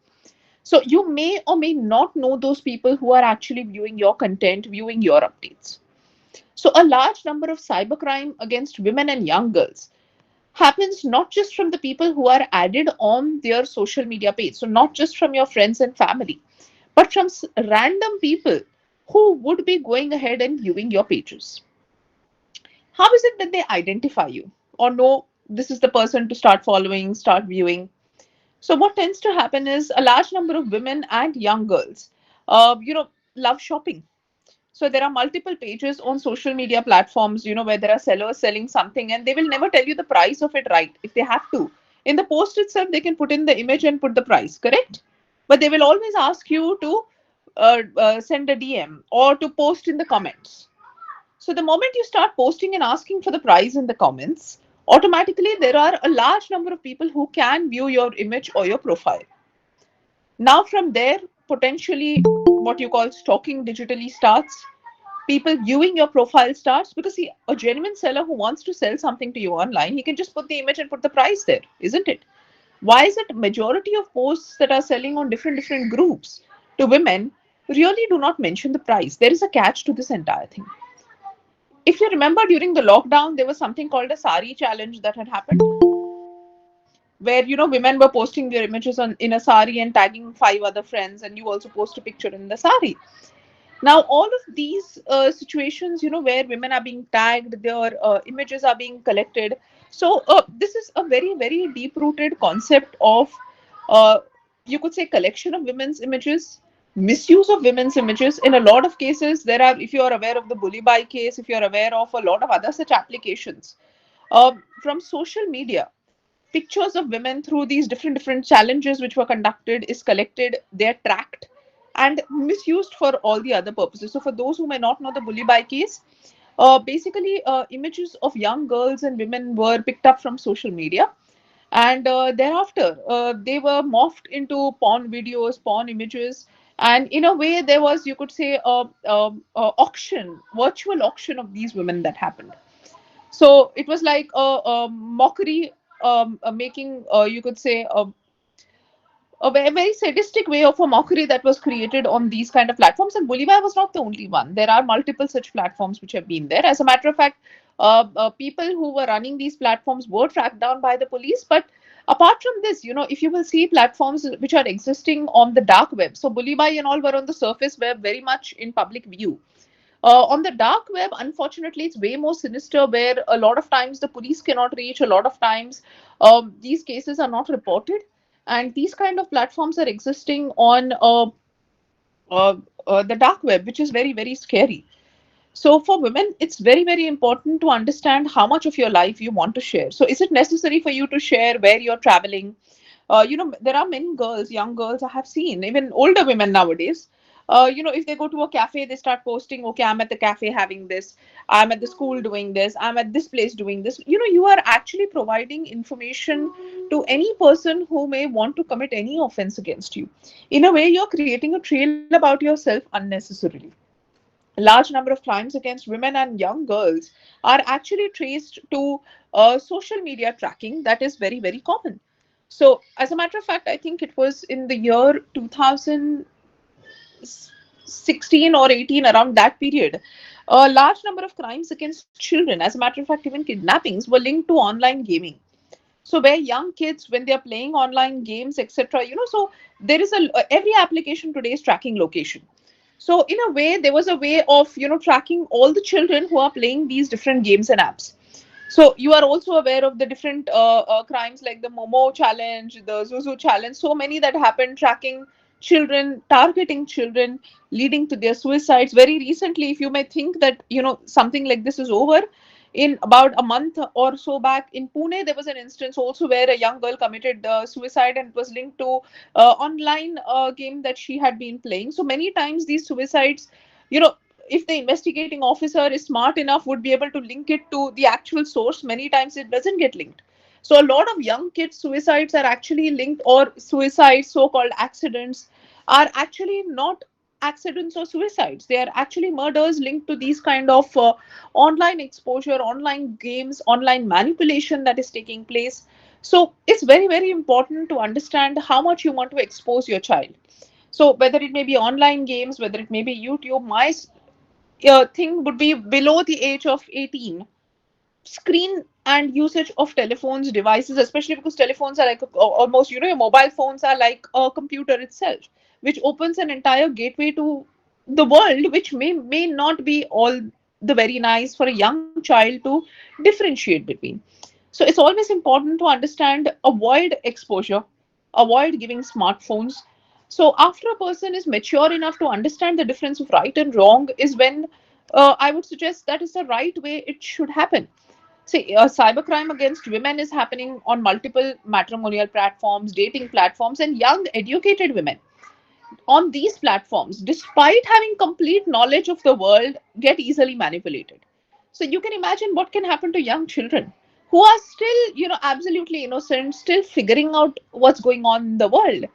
So you may or may not know those people who are actually viewing your content, viewing your updates. So a large number of cybercrime against women and young girls happens not just from the people who are added on their social media page, so not just from your friends and family, but from random people who would be going ahead and viewing your pages. How is it that they identify you or know this is the person to start following, start viewing? So what tends to happen is a large number of women and young girls, uh, you know, love shopping. So there are multiple pages on social media platforms, where there are sellers selling something, and they will never tell you the price of it right if they have to. In the post itself, they can put in the image and put the price, correct? But they will always ask you to send a DM or to post in the comments. So the moment you start posting and asking for the price in the comments, automatically there are a large number of people who can view your image or your profile. Now, from there, potentially what you call stalking digitally starts. People viewing your profile starts because, see, a genuine seller who wants to sell something to you online, he can just put the image and put the price there, isn't it? Why is it majority of posts that are selling on different groups to women really do not mention the price? There is a catch to this entire thing. If you remember, during the lockdown, there was something called a sari challenge that had happened, where women were posting their images on in a sari and tagging five other friends, and you also post a picture in the sari. Now all of these situations, where women are being tagged, their images are being collected. So this is a very deep rooted concept of, uh, you could say, collection of women's images, misuse of women's images. In a lot of cases, there are, if you are aware of the bully by case, if you are aware of a lot of other such applications, from social media, pictures of women through these different challenges which were conducted is collected, they're tracked and misused for all the other purposes. So for those who may not know the bully by case, basically images of young girls and women were picked up from social media, and thereafter they were morphed into porn videos, porn images, and in a way there was, you could say, auction, virtual auction of these women that happened. So it was like a mockery, making, you could say, a very sadistic way of a mockery that was created on these kind of platforms. And Bullyby was not the only one. There are multiple such platforms which have been there. As a matter of fact, people who were running these platforms were tracked down by the police. But apart from this, if you will see platforms which are existing on the dark web, so Bullyby and all were on the surface web, very much in public view. On the dark web, unfortunately, it's way more sinister, where a lot of times the police cannot reach, a lot of times these cases are not reported. And these kind of platforms are existing on uh, the dark web, which is very scary. So for women, it's very important to understand how much of your life you want to share. So is it necessary for you to share where you're traveling? There are many girls, young girls I have seen, even older women nowadays. If they go to a cafe, they start posting, okay, I'm at the cafe having this, I'm at the school doing this, I'm at this place doing this. You are actually providing information to any person who may want to commit any offense against you. In a way, you're creating a trail about yourself unnecessarily. Large number of crimes against women and young girls are actually traced to social media tracking that is very common. So as a matter of fact, I think it was in the year 2016 or 18, around that period, a large number of crimes against children, as a matter of fact even kidnappings, were linked to online gaming. So where young kids, when they are playing online games, etc., so there is a every application today is tracking location. So in a way, there was a way of tracking all the children who are playing these different games and apps. So you are also aware of the different crimes like the Momo challenge, the Zuzu challenge, so many that happened, tracking children, targeting children, leading to their suicides. Very recently, if you may think that something like this is over, in about a month or so back in Pune, there was an instance also where a young girl committed suicide, and it was linked to online game that she had been playing. So many times these suicides, you know, if the investigating officer is smart enough, would be able to link it to the actual source. Many times it doesn't get linked. So a lot of young kids suicides are actually linked, or suicides, so-called accidents, are actually not accidents or suicides. They are actually murders linked to these kind of online exposure, online games, online manipulation that is taking place. So it's very important to understand how much you want to expose your child. So whether it may be online games, whether it may be YouTube, my thing would be below the age of 18. Screen and usage of telephones, devices, especially because telephones are like almost, your mobile phones are like a computer itself, which opens an entire gateway to the world, which may not be all the very nice for a young child to differentiate between. So it's always important to understand, avoid exposure, avoid giving smartphones. So after a person is mature enough to understand the difference of right and wrong is when I would suggest that is the right way it should happen. See, cybercrime against women is happening on multiple matrimonial platforms, dating platforms, and young educated women on these platforms, despite having complete knowledge of the world, get easily manipulated. So you can imagine what can happen to young children who are still, absolutely innocent, still figuring out what's going on in the world.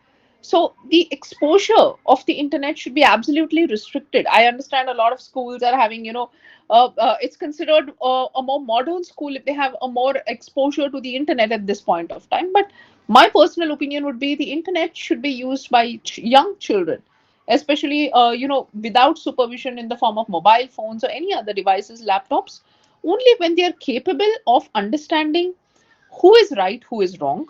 So the exposure of the internet should be absolutely restricted. I understand a lot of schools are having, it's considered a more modern school if they have a more exposure to the internet at this point of time. But my personal opinion would be the internet should be used by young children, especially without supervision in the form of mobile phones or any other devices, laptops, only when they are capable of understanding who is right, who is wrong,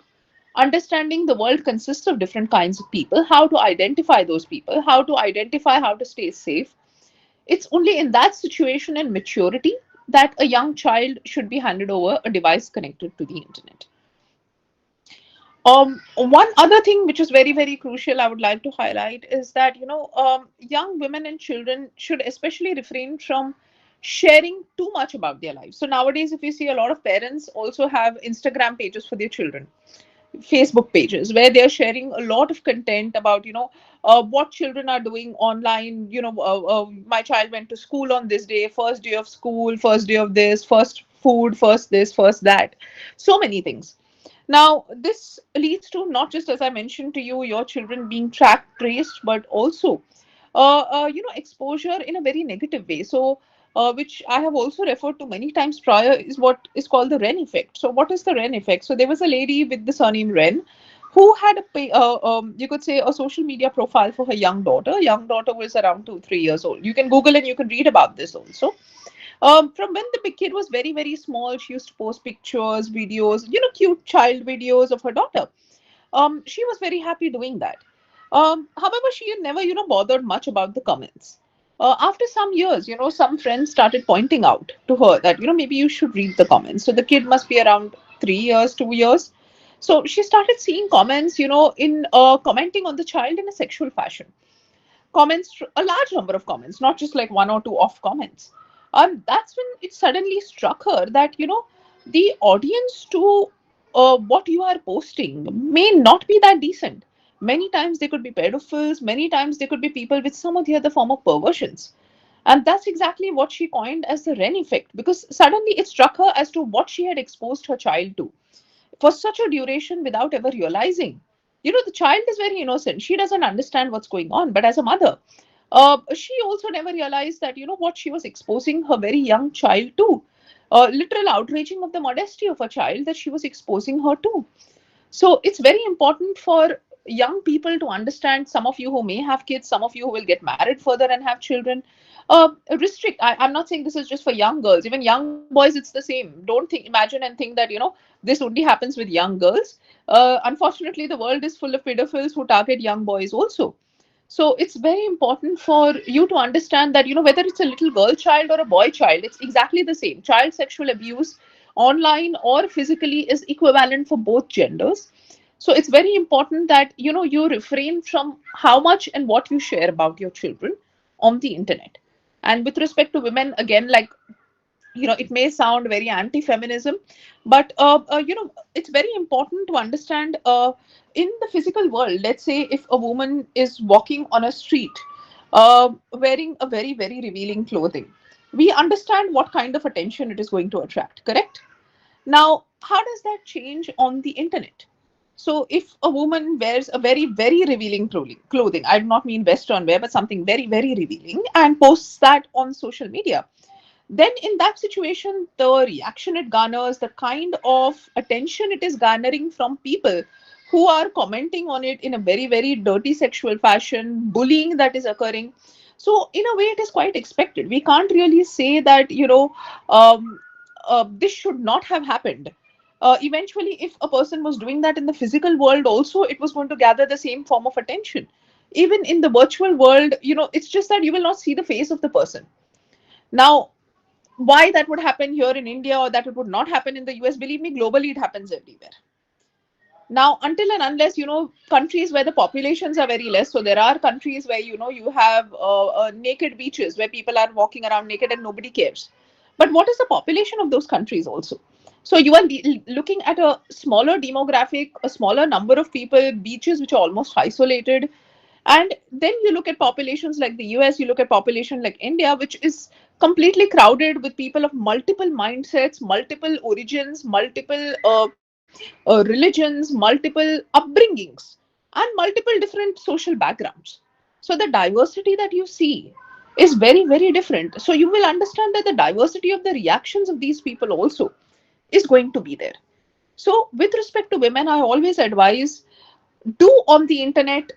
understanding the world consists of different kinds of people, how to identify those people, how to identify how to stay safe. It's only in that situation and maturity that a young child should be handed over a device connected to the internet. One other thing which is very, very crucial I would like to highlight is that, young women and children should especially refrain from sharing too much about their lives. So nowadays, if you see, a lot of parents also have Instagram pages for their children, Facebook pages, where they're sharing a lot of content about, what children are doing online. My child went to school on this day, first day of school, first day of this, first food, first this, first that, so many things. Now, this leads to not just, as I mentioned to you, your children being tracked, traced, but also, exposure in a very negative way. So, which I have also referred to many times prior, is what is called the Ren effect. So, what is the Ren effect? So, there was a lady with the surname Ren who had you could say, a social media profile for her young daughter. Young daughter was around 2, 3 years old. You can Google and you can read about this also. From when the big kid was very, very small, she used to post pictures, videos, cute child videos of her daughter. She was very happy doing that. However, she had never, bothered much about the comments. After some years, some friends started pointing out to her that, maybe you should read the comments. So the kid must be around 3 years, 2 years. So she started seeing comments, in commenting on the child in a sexual fashion. Comments, a large number of comments, not just like one or two off comments. That's when it suddenly struck her that, the audience to what you are posting may not be that decent. Many times they could be pedophiles, many times they could be people with some of the other form of perversions. And that's exactly what she coined as the Ren effect, because suddenly it struck her as to what she had exposed her child to for such a duration without ever realizing. The child is very innocent. She doesn't understand what's going on. But as a mother, she also never realized that, what she was exposing her very young child to. Literal outraging of the modesty of a child that she was exposing her to. So it's very important for young people to understand, some of you who may have kids, some of you who will get married further and have children. Restrict. I'm not saying this is just for young girls. Even young boys, it's the same. Don't think, imagine and think that, this only happens with young girls. Unfortunately, the world is full of pedophiles who target young boys also. So it's very important for you to understand that, whether it's a little girl child or a boy child, it's exactly the same. Child sexual abuse, online or physically, is equivalent for both genders. So it's very important that, you refrain from how much and what you share about your children on the internet. And with respect to women, again, like, it may sound very anti-feminism, but it's very important to understand, in the physical world, let's say if a woman is walking on a street, wearing a very, very revealing clothing, we understand what kind of attention it is going to attract, correct? Now, how does that change on the internet? So if a woman wears a very, very revealing clothing, I do not mean western wear, but something very, very revealing, and posts that on social media, then in that situation, the reaction it garners, the kind of attention it is garnering from people who are commenting on it in a very, very dirty sexual fashion, bullying that is occurring. So in a way, it is quite expected. We can't really say that, um, this should not have happened. Eventually, if a person was doing that in the physical world also, it was going to gather the same form of attention. Even in the virtual world, it's just that you will not see the face of the person. Now, why that would happen here in India or that it would not happen in the US, believe me, globally it happens everywhere. Now, until and unless, countries where the populations are very less, so there are countries where, you have naked beaches where people are walking around naked and nobody cares. But what is the population of those countries also? So you are looking at a smaller demographic, a smaller number of people, beaches which are almost isolated. And then you look at populations like the US, you look at population like India, which is completely crowded with people of multiple mindsets, multiple origins, multiple religions, multiple upbringings, and multiple different social backgrounds. So the diversity that you see is very, very different. So you will understand that the diversity of the reactions of these people also is going to be there. So, with respect to women, I always advise, do on the internet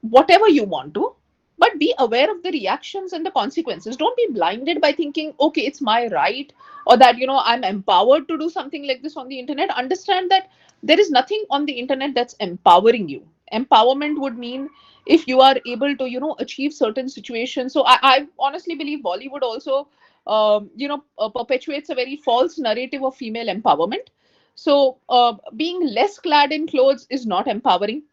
whatever you want to, but be aware of the reactions and the consequences. Don't be blinded by thinking, okay, it's my right, or that, I'm empowered to do something like this on the internet. Understand that there is nothing on the internet that's empowering you. Empowerment would mean if you are able to, achieve certain situations. So I honestly believe Bollywood also, perpetuates a very false narrative of female empowerment. So being less clad in clothes is not empowering.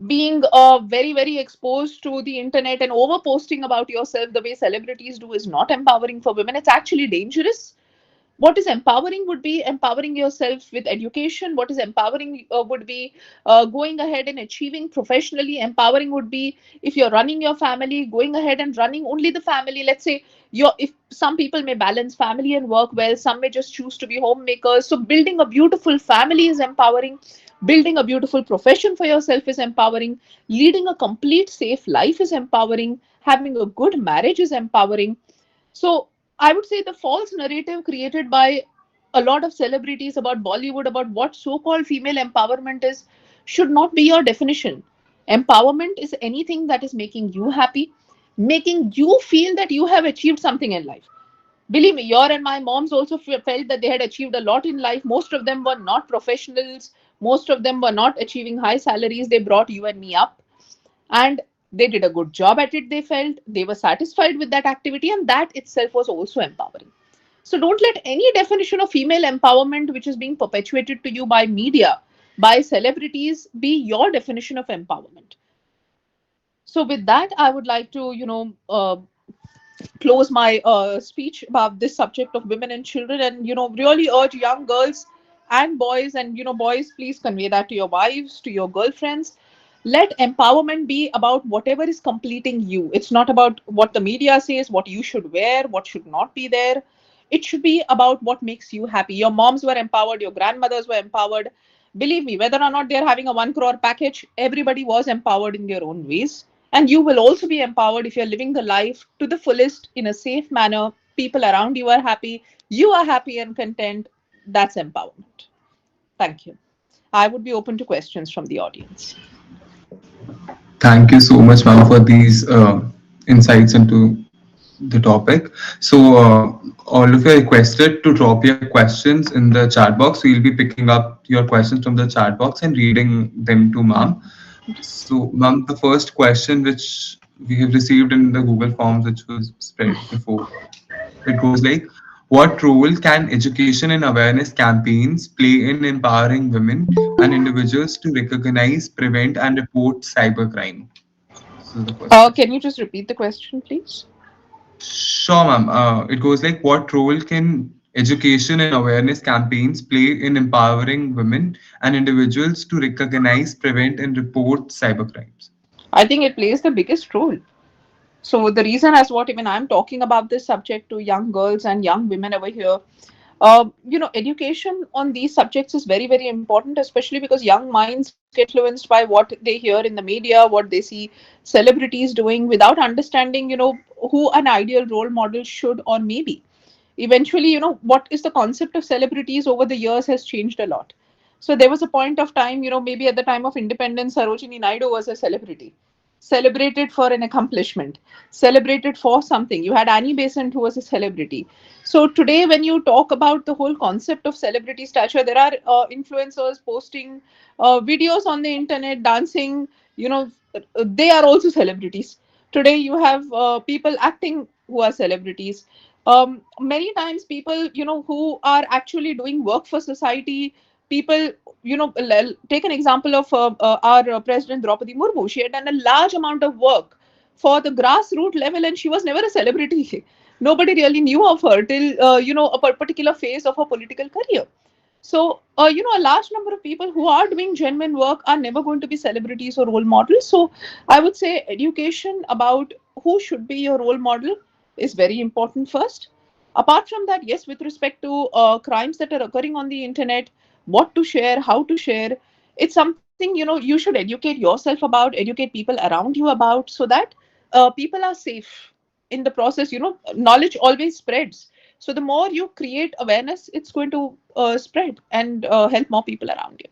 Being very, very exposed to the internet and over posting about yourself the way celebrities do is not empowering for women. It's actually dangerous. What is empowering would be empowering yourself with education. What is empowering would be going ahead and achieving professionally. Empowering would be if you're running your family, going ahead and running only the family. Let's say if some people may balance family and work well, some may just choose to be homemakers. So building a beautiful family is empowering. Building a beautiful profession for yourself is empowering. Leading a complete safe life is empowering. Having a good marriage is empowering. So I would say the false narrative created by a lot of celebrities about Bollywood, about what so called female empowerment is, should not be your definition. Empowerment is anything that is making you happy, making you feel that you have achieved something in life. Believe me, your and my moms also felt that they had achieved a lot in life. Most of them were not professionals, most of them were not achieving high salaries. They brought you and me up, and they did a good job at it. They felt they were satisfied with that activity, and that itself was also empowering. So don't let any definition of female empowerment which is being perpetuated to you by media, by celebrities, be your definition of empowerment. So with that, I would like to close my speech about this subject of women and children, and really urge young girls and boys, and boys, please convey that to your wives, to your girlfriends. Let empowerment be about whatever is completing you. It's not about what the media says, what you should wear, what should not be there. It should be about what makes you happy. Your moms were empowered, your grandmothers were empowered. Believe me, whether or not they're having a 1 crore package, everybody was empowered in their own ways. And you will also be empowered if you're living the life to the fullest in a safe manner. People around you are happy, you are happy and content. That's empowerment. Thank you. I would be open to questions from the audience. Thank you so much, ma'am, for these insights into the topic. So, all of you are requested to drop your questions in the chat box. We'll be picking up your questions from the chat box and reading them to ma'am. So, ma'am, the first question which we have received in the Google Forms, which was spread before, it goes like, what role can education and awareness campaigns play in empowering women and individuals to recognize, prevent, and report cybercrime? This is the first question. Can you just repeat the question, please? Sure, ma'am. It goes like, what role can education and awareness campaigns play in empowering women and individuals to recognize, prevent, and report cybercrimes? I think it plays the biggest role. So the reason as what even I'm talking about this subject to young girls and young women over here, education on these subjects is very, very important, especially because young minds get influenced by what they hear in the media, what they see celebrities doing, without understanding, who an ideal role model should or may be. Eventually, what is the concept of celebrities over the years has changed a lot. So there was a point of time, maybe at the time of independence, Sarojini Naidu was a celebrity, celebrated for an accomplishment, celebrated for something. You had Annie Besant, who was a celebrity. So today, when you talk about the whole concept of celebrity stature, there are influencers posting videos on the internet, dancing. They are also celebrities. Today, you have people acting who are celebrities. Many times, people who are actually doing work for society, people, take an example of our President Draupadi Murmu. She had done a large amount of work for the grassroots level, and she was never a celebrity. Nobody really knew of her till a particular phase of her political career. So, a large number of people who are doing genuine work are never going to be celebrities or role models. So, I would say education about who should be your role model is very important first. Apart from that, yes, with respect to crimes that are occurring on the internet, what to share, how to share, it's something, you should educate yourself about, educate people around you about, so that people are safe in the process. Knowledge always spreads. So the more you create awareness, it's going to spread and help more people around you.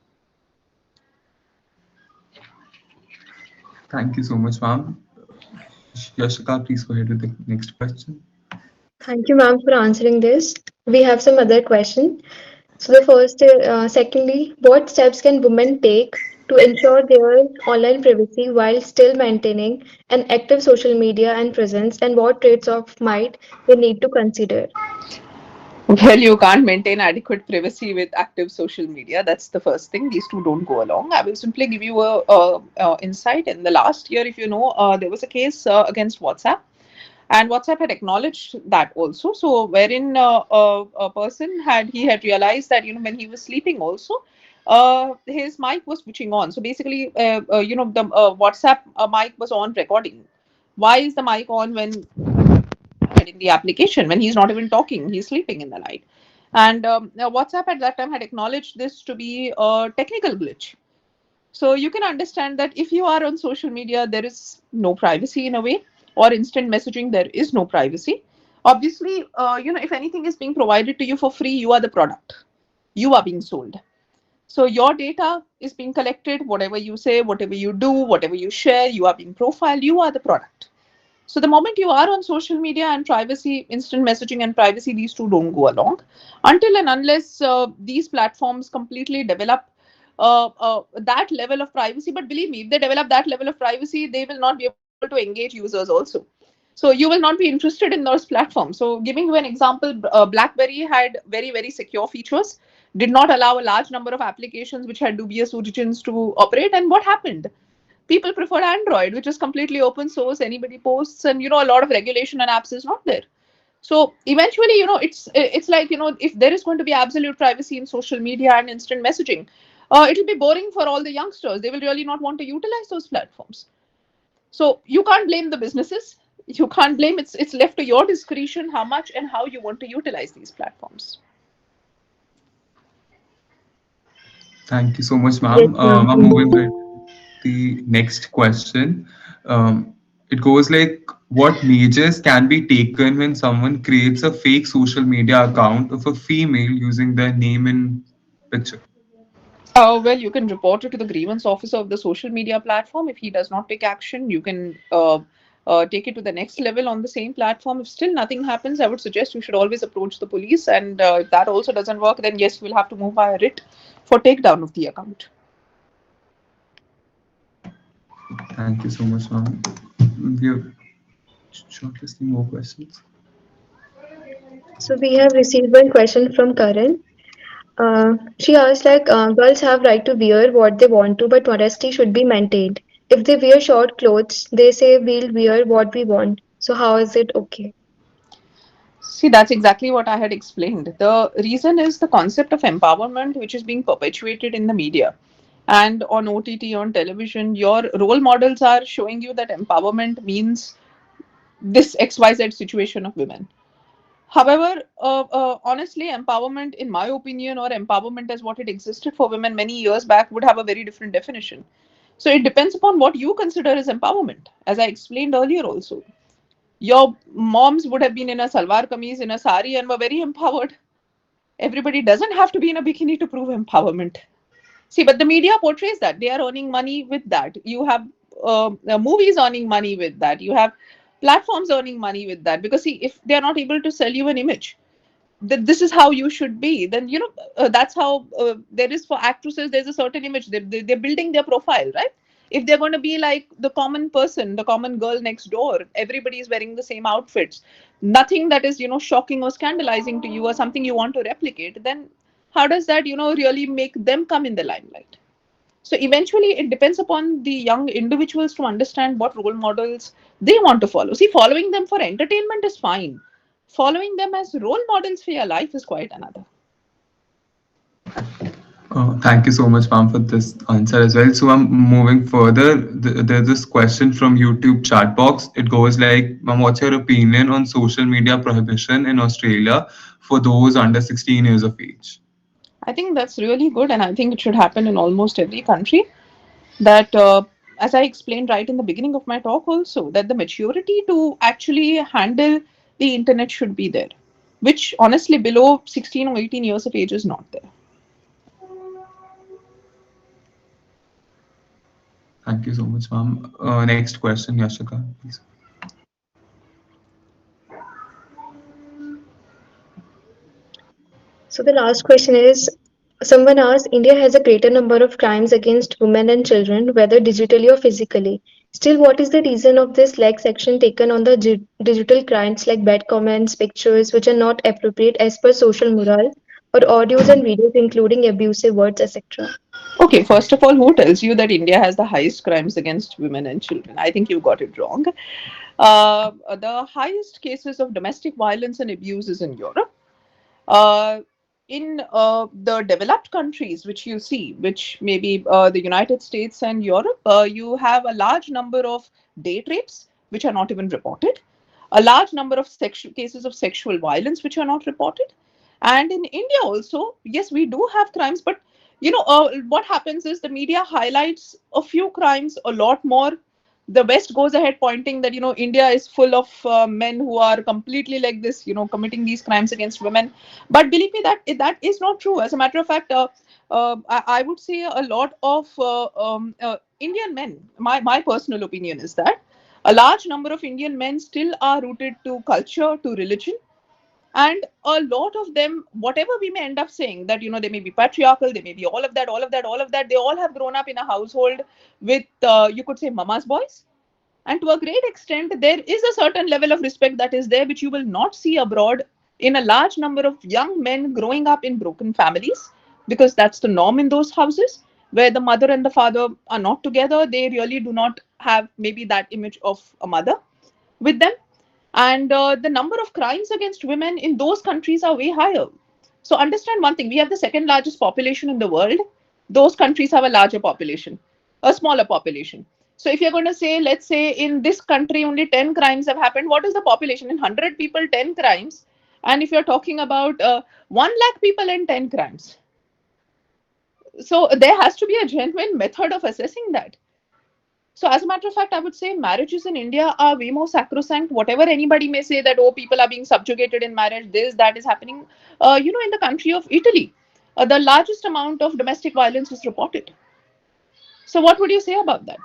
Thank you so much, ma'am. Yashika, please go ahead with the next question. Thank you, ma'am, for answering this. We have some other question. So the first, secondly, what steps can women take to ensure their online privacy while still maintaining an active social media and presence, and what traits of might they need to consider? Well, you can't maintain adequate privacy with active social media. That's the first thing. These two don't go along. I will simply give you a insight. In the last year, if you know, there was a case against WhatsApp, and WhatsApp had acknowledged that also. So, wherein a person had realized that when he was sleeping also, his mic was switching on. So basically, the WhatsApp mic was on recording. Why is the mic on when in the application, when he's not even talking, he's sleeping in the night? And now WhatsApp at that time had acknowledged this to be a technical glitch. So you can understand that if you are on social media, there is no privacy in a way, or instant messaging, there is no privacy. Obviously, if anything is being provided to you for free, you are the product. You are being sold. So your data is being collected. Whatever you say, whatever you do, whatever you share, you are being profiled. You are the product. So the moment you are on social media, and privacy, instant messaging and privacy, these two don't go along until and unless these platforms completely develop that level of privacy. But believe me, if they develop that level of privacy, they will not be able to engage users also. So you will not be interested in those platforms. So giving you an example, BlackBerry had very, very secure features, did not allow a large number of applications which had dubious origins to operate. And what happened? People preferred Android, which is completely open source. Anybody posts, and a lot of regulation and apps is not there. So eventually, it's like, if there is going to be absolute privacy in social media and instant messaging, it'll be boring for all the youngsters. They will really not want to utilize those platforms. So you can't blame the businesses. You can't blame, it's left to your discretion how much and how you want to utilize these platforms. Thank you so much, Yes, ma'am. ma'am. I'm moving with the next question. It goes like, what measures can be taken when someone creates a fake social media account of a female using their name and picture? Well, you can report it to the grievance officer of the social media platform. If he does not take action, you can take it to the next level on the same platform. If still nothing happens, I would suggest you should always approach the police. And if that also doesn't work, then yes, you will have to move by a writ for takedown of the account. Thank you so much, ma'am. We are shortlisting more questions. So we have received one question from Karan. She asked like, girls have right to wear what they want to, but modesty should be maintained. If they wear short clothes, they say we'll wear what we want. So how is it okay? See, that's exactly what I had explained. The reason is the concept of empowerment, which is being perpetuated in the media and on OTT, on television. Your role models are showing you that empowerment means this XYZ situation of women. However, honestly, empowerment, in my opinion, or empowerment as what it existed for women many years back, would have a very different definition. So it depends upon what you consider as empowerment. As I explained earlier, also, your moms would have been in a salwar kameez, in a sari, and were very empowered. Everybody doesn't have to be in a bikini to prove empowerment. See, but the media portrays that they are earning money with that. You have movies earning money with that. You have platforms earning money with that. Because see, if they are not able to sell you an image that this is how you should be, then that's how there is for actresses. There's a certain image they're building their profile, right? If they're going to be like the common person, the common girl next door, everybody is wearing the same outfits, nothing that is shocking or scandalizing to you or something you want to replicate, then how does that, really make them come in the limelight? So eventually, it depends upon the young individuals to understand what role models they want to follow. See, following them for entertainment is fine. Following them as role models for your life is quite another. Thank you so much, ma'am, for this answer as well. So I'm moving further. There's this question from YouTube chat box. It goes like, ma'am, what's your opinion on social media prohibition in Australia for those under 16 years of age? I think that's really good, and I think it should happen in almost every country. That, as I explained right in the beginning of my talk, also, that the maturity to actually handle the internet should be there, which honestly below 16 or 18 years of age is not there. Thank you so much, ma'am. Next question, Yashika, please. So the last question is, someone asked, India has a greater number of crimes against women and children, whether digitally or physically. Still, what is the reason of this lax action taken on the digital crimes like bad comments, pictures which are not appropriate as per social moral, or audios and videos including abusive words, etc.? Okay, first of all, who tells you that India has the highest crimes against women and children? I think you got it wrong. The highest cases of domestic violence and abuse is in Europe. Uh, in the developed countries, which you see, which maybe the United States and Europe, you have a large number of date rapes, which are not even reported, a large number of cases of sexual violence, which are not reported. And in India also, yes, we do have crimes, but what happens is the media highlights a few crimes a lot more. The West goes ahead pointing that India is full of men who are completely like this, committing these crimes against women. But believe me, that is not true. As a matter of fact, I would say a lot of Indian men. My personal opinion is that a large number of Indian men still are rooted to culture, to religion, and a lot of them, whatever we may end up saying, that they may be patriarchal, they may be all of that, all of that, all of that, they all have grown up in a household with, you could say, mama's boys. And to a great extent, there is a certain level of respect that is there, which you will not see abroad in a large number of young men growing up in broken families, because that's the norm in those houses where the mother and the father are not together. They really do not have maybe that image of a mother with them. And the number of crimes against women in those countries are way higher. So understand one thing: we have the second largest population in the world. Those countries have a larger population, a smaller population. So if you're going to say, let's say in this country only 10 crimes have happened, what is the population? In 100 people, 10 crimes. And if you're talking about 1 lakh people and 10 crimes. So there has to be a genuine method of assessing that. So, as a matter of fact, I would say marriages in India are way more sacrosanct. Whatever anybody may say that, oh, people are being subjugated in marriage, this, that is happening. In the country of Italy, the largest amount of domestic violence is reported. So, what would you say about that?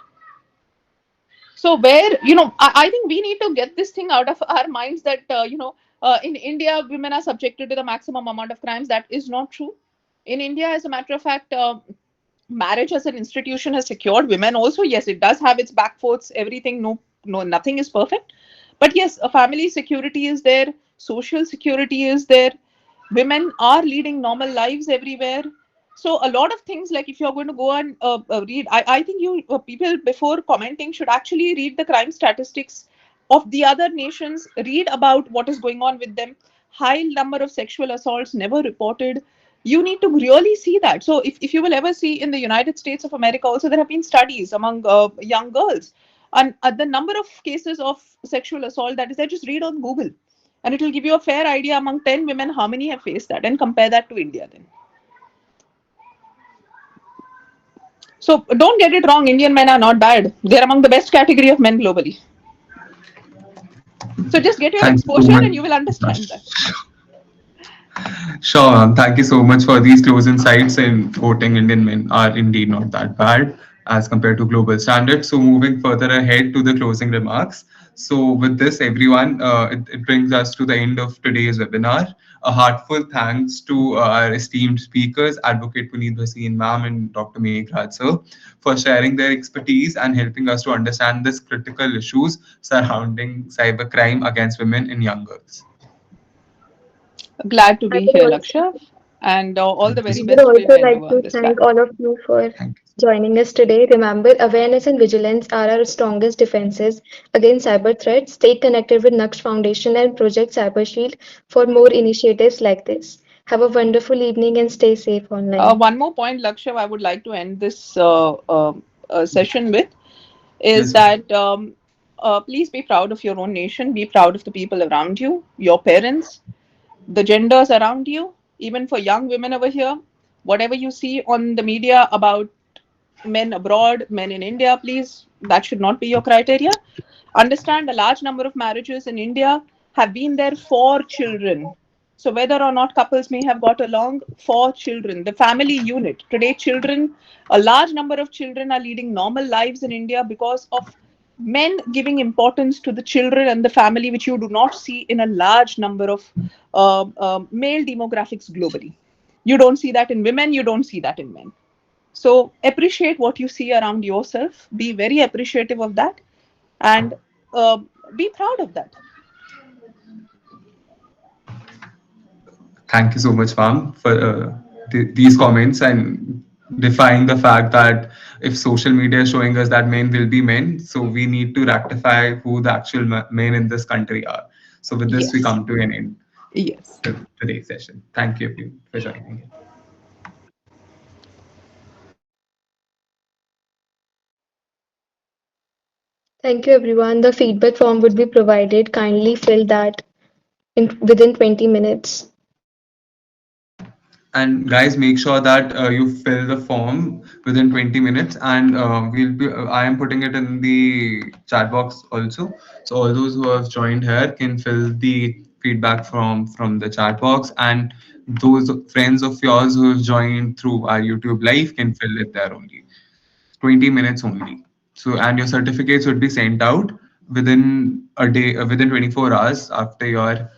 So, where, I think we need to get this thing out of our minds that, in India, women are subjected to the maximum amount of crimes. That is not true. In India, as a matter of fact, marriage as an institution has secured women also. Yes, it does have its backforts, everything. No, nothing is perfect. But yes, a family security is there, social security is there. Women are leading normal lives everywhere. So a lot of things, like if you're going to go and read, I think you people before commenting should actually read the crime statistics of the other nations, read about what is going on with them. High number of sexual assaults never reported. You need to really see that. So if you will ever see in the United States of America also, there have been studies among young girls, and the number of cases of sexual assault that is there, just read on Google, and it will give you a fair idea among 10 women how many have faced that, and compare that to India then. So don't get it wrong, Indian men are not bad. They're among the best category of men globally. So just get your Thank you so exposure much. and you will understand that. Sure, thank you so much for these close insights. And voting Indian men are indeed not that bad as compared to global standards. So, moving further ahead to the closing remarks. So, with this, everyone, it brings us to the end of today's webinar. A heartfelt thanks to our esteemed speakers, Advocate Puneet Bhasin ma'am and Dr. Meghraj sir, for sharing their expertise and helping us to understand this critical issues surrounding cybercrime against women and young girls. Glad to I be would here, also Laksha. And all the Thank you very so I would best to you also in your like endeavor on to this thank platform. all of you for Thank you. joining us today. Remember, awareness and vigilance are our strongest defenses against cyber threats. Stay connected with Naksh Foundation and Project CyberShield for more initiatives like this. Have a wonderful evening and stay safe online. One more point, Lakshav, I would like to end this session with is Yes, ma'am. that please be proud of your own nation, be proud of the people around you, your parents, the genders around you, even for young women over here. Whatever you see on the media about men abroad, men in India, please, that should not be your criteria. Understand a large number of marriages in India have been there for children. So, whether or not couples may have got along, for children, the family unit. Today, children, a large number of children are leading normal lives in India because of men giving importance to the children and the family, which you do not see in a large number of male demographics globally. You don't see that in women, you don't see that in men. So appreciate what you see around yourself. Be very appreciative of that, and uh, be proud of that. Thank you so much, ma'am, for these comments and defying the fact that if social media is showing us that men will be men, so we need to rectify who the actual men in this country are. So with this, we Yes. come to an end Yes. to today's session. Thank you everyone for joining. Thank you, everyone. The feedback form would be provided. Kindly fill that within 20 minutes. And guys, make sure that you fill the form within 20 minutes, and I am putting it in the chat box also. So all those who have joined here can fill the feedback from the chat box, and those friends of yours who have joined through our YouTube live can fill it there only. 20 minutes only. So, and your certificates would be sent out within a day, within 24 hours after your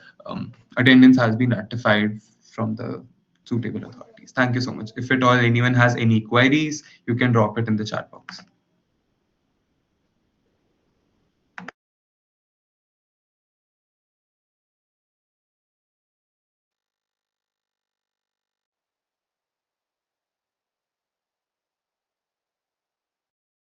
attendance has been ratified from the suitable authorities. Thank you so much. If at all anyone has any queries, you can drop it in the chat box.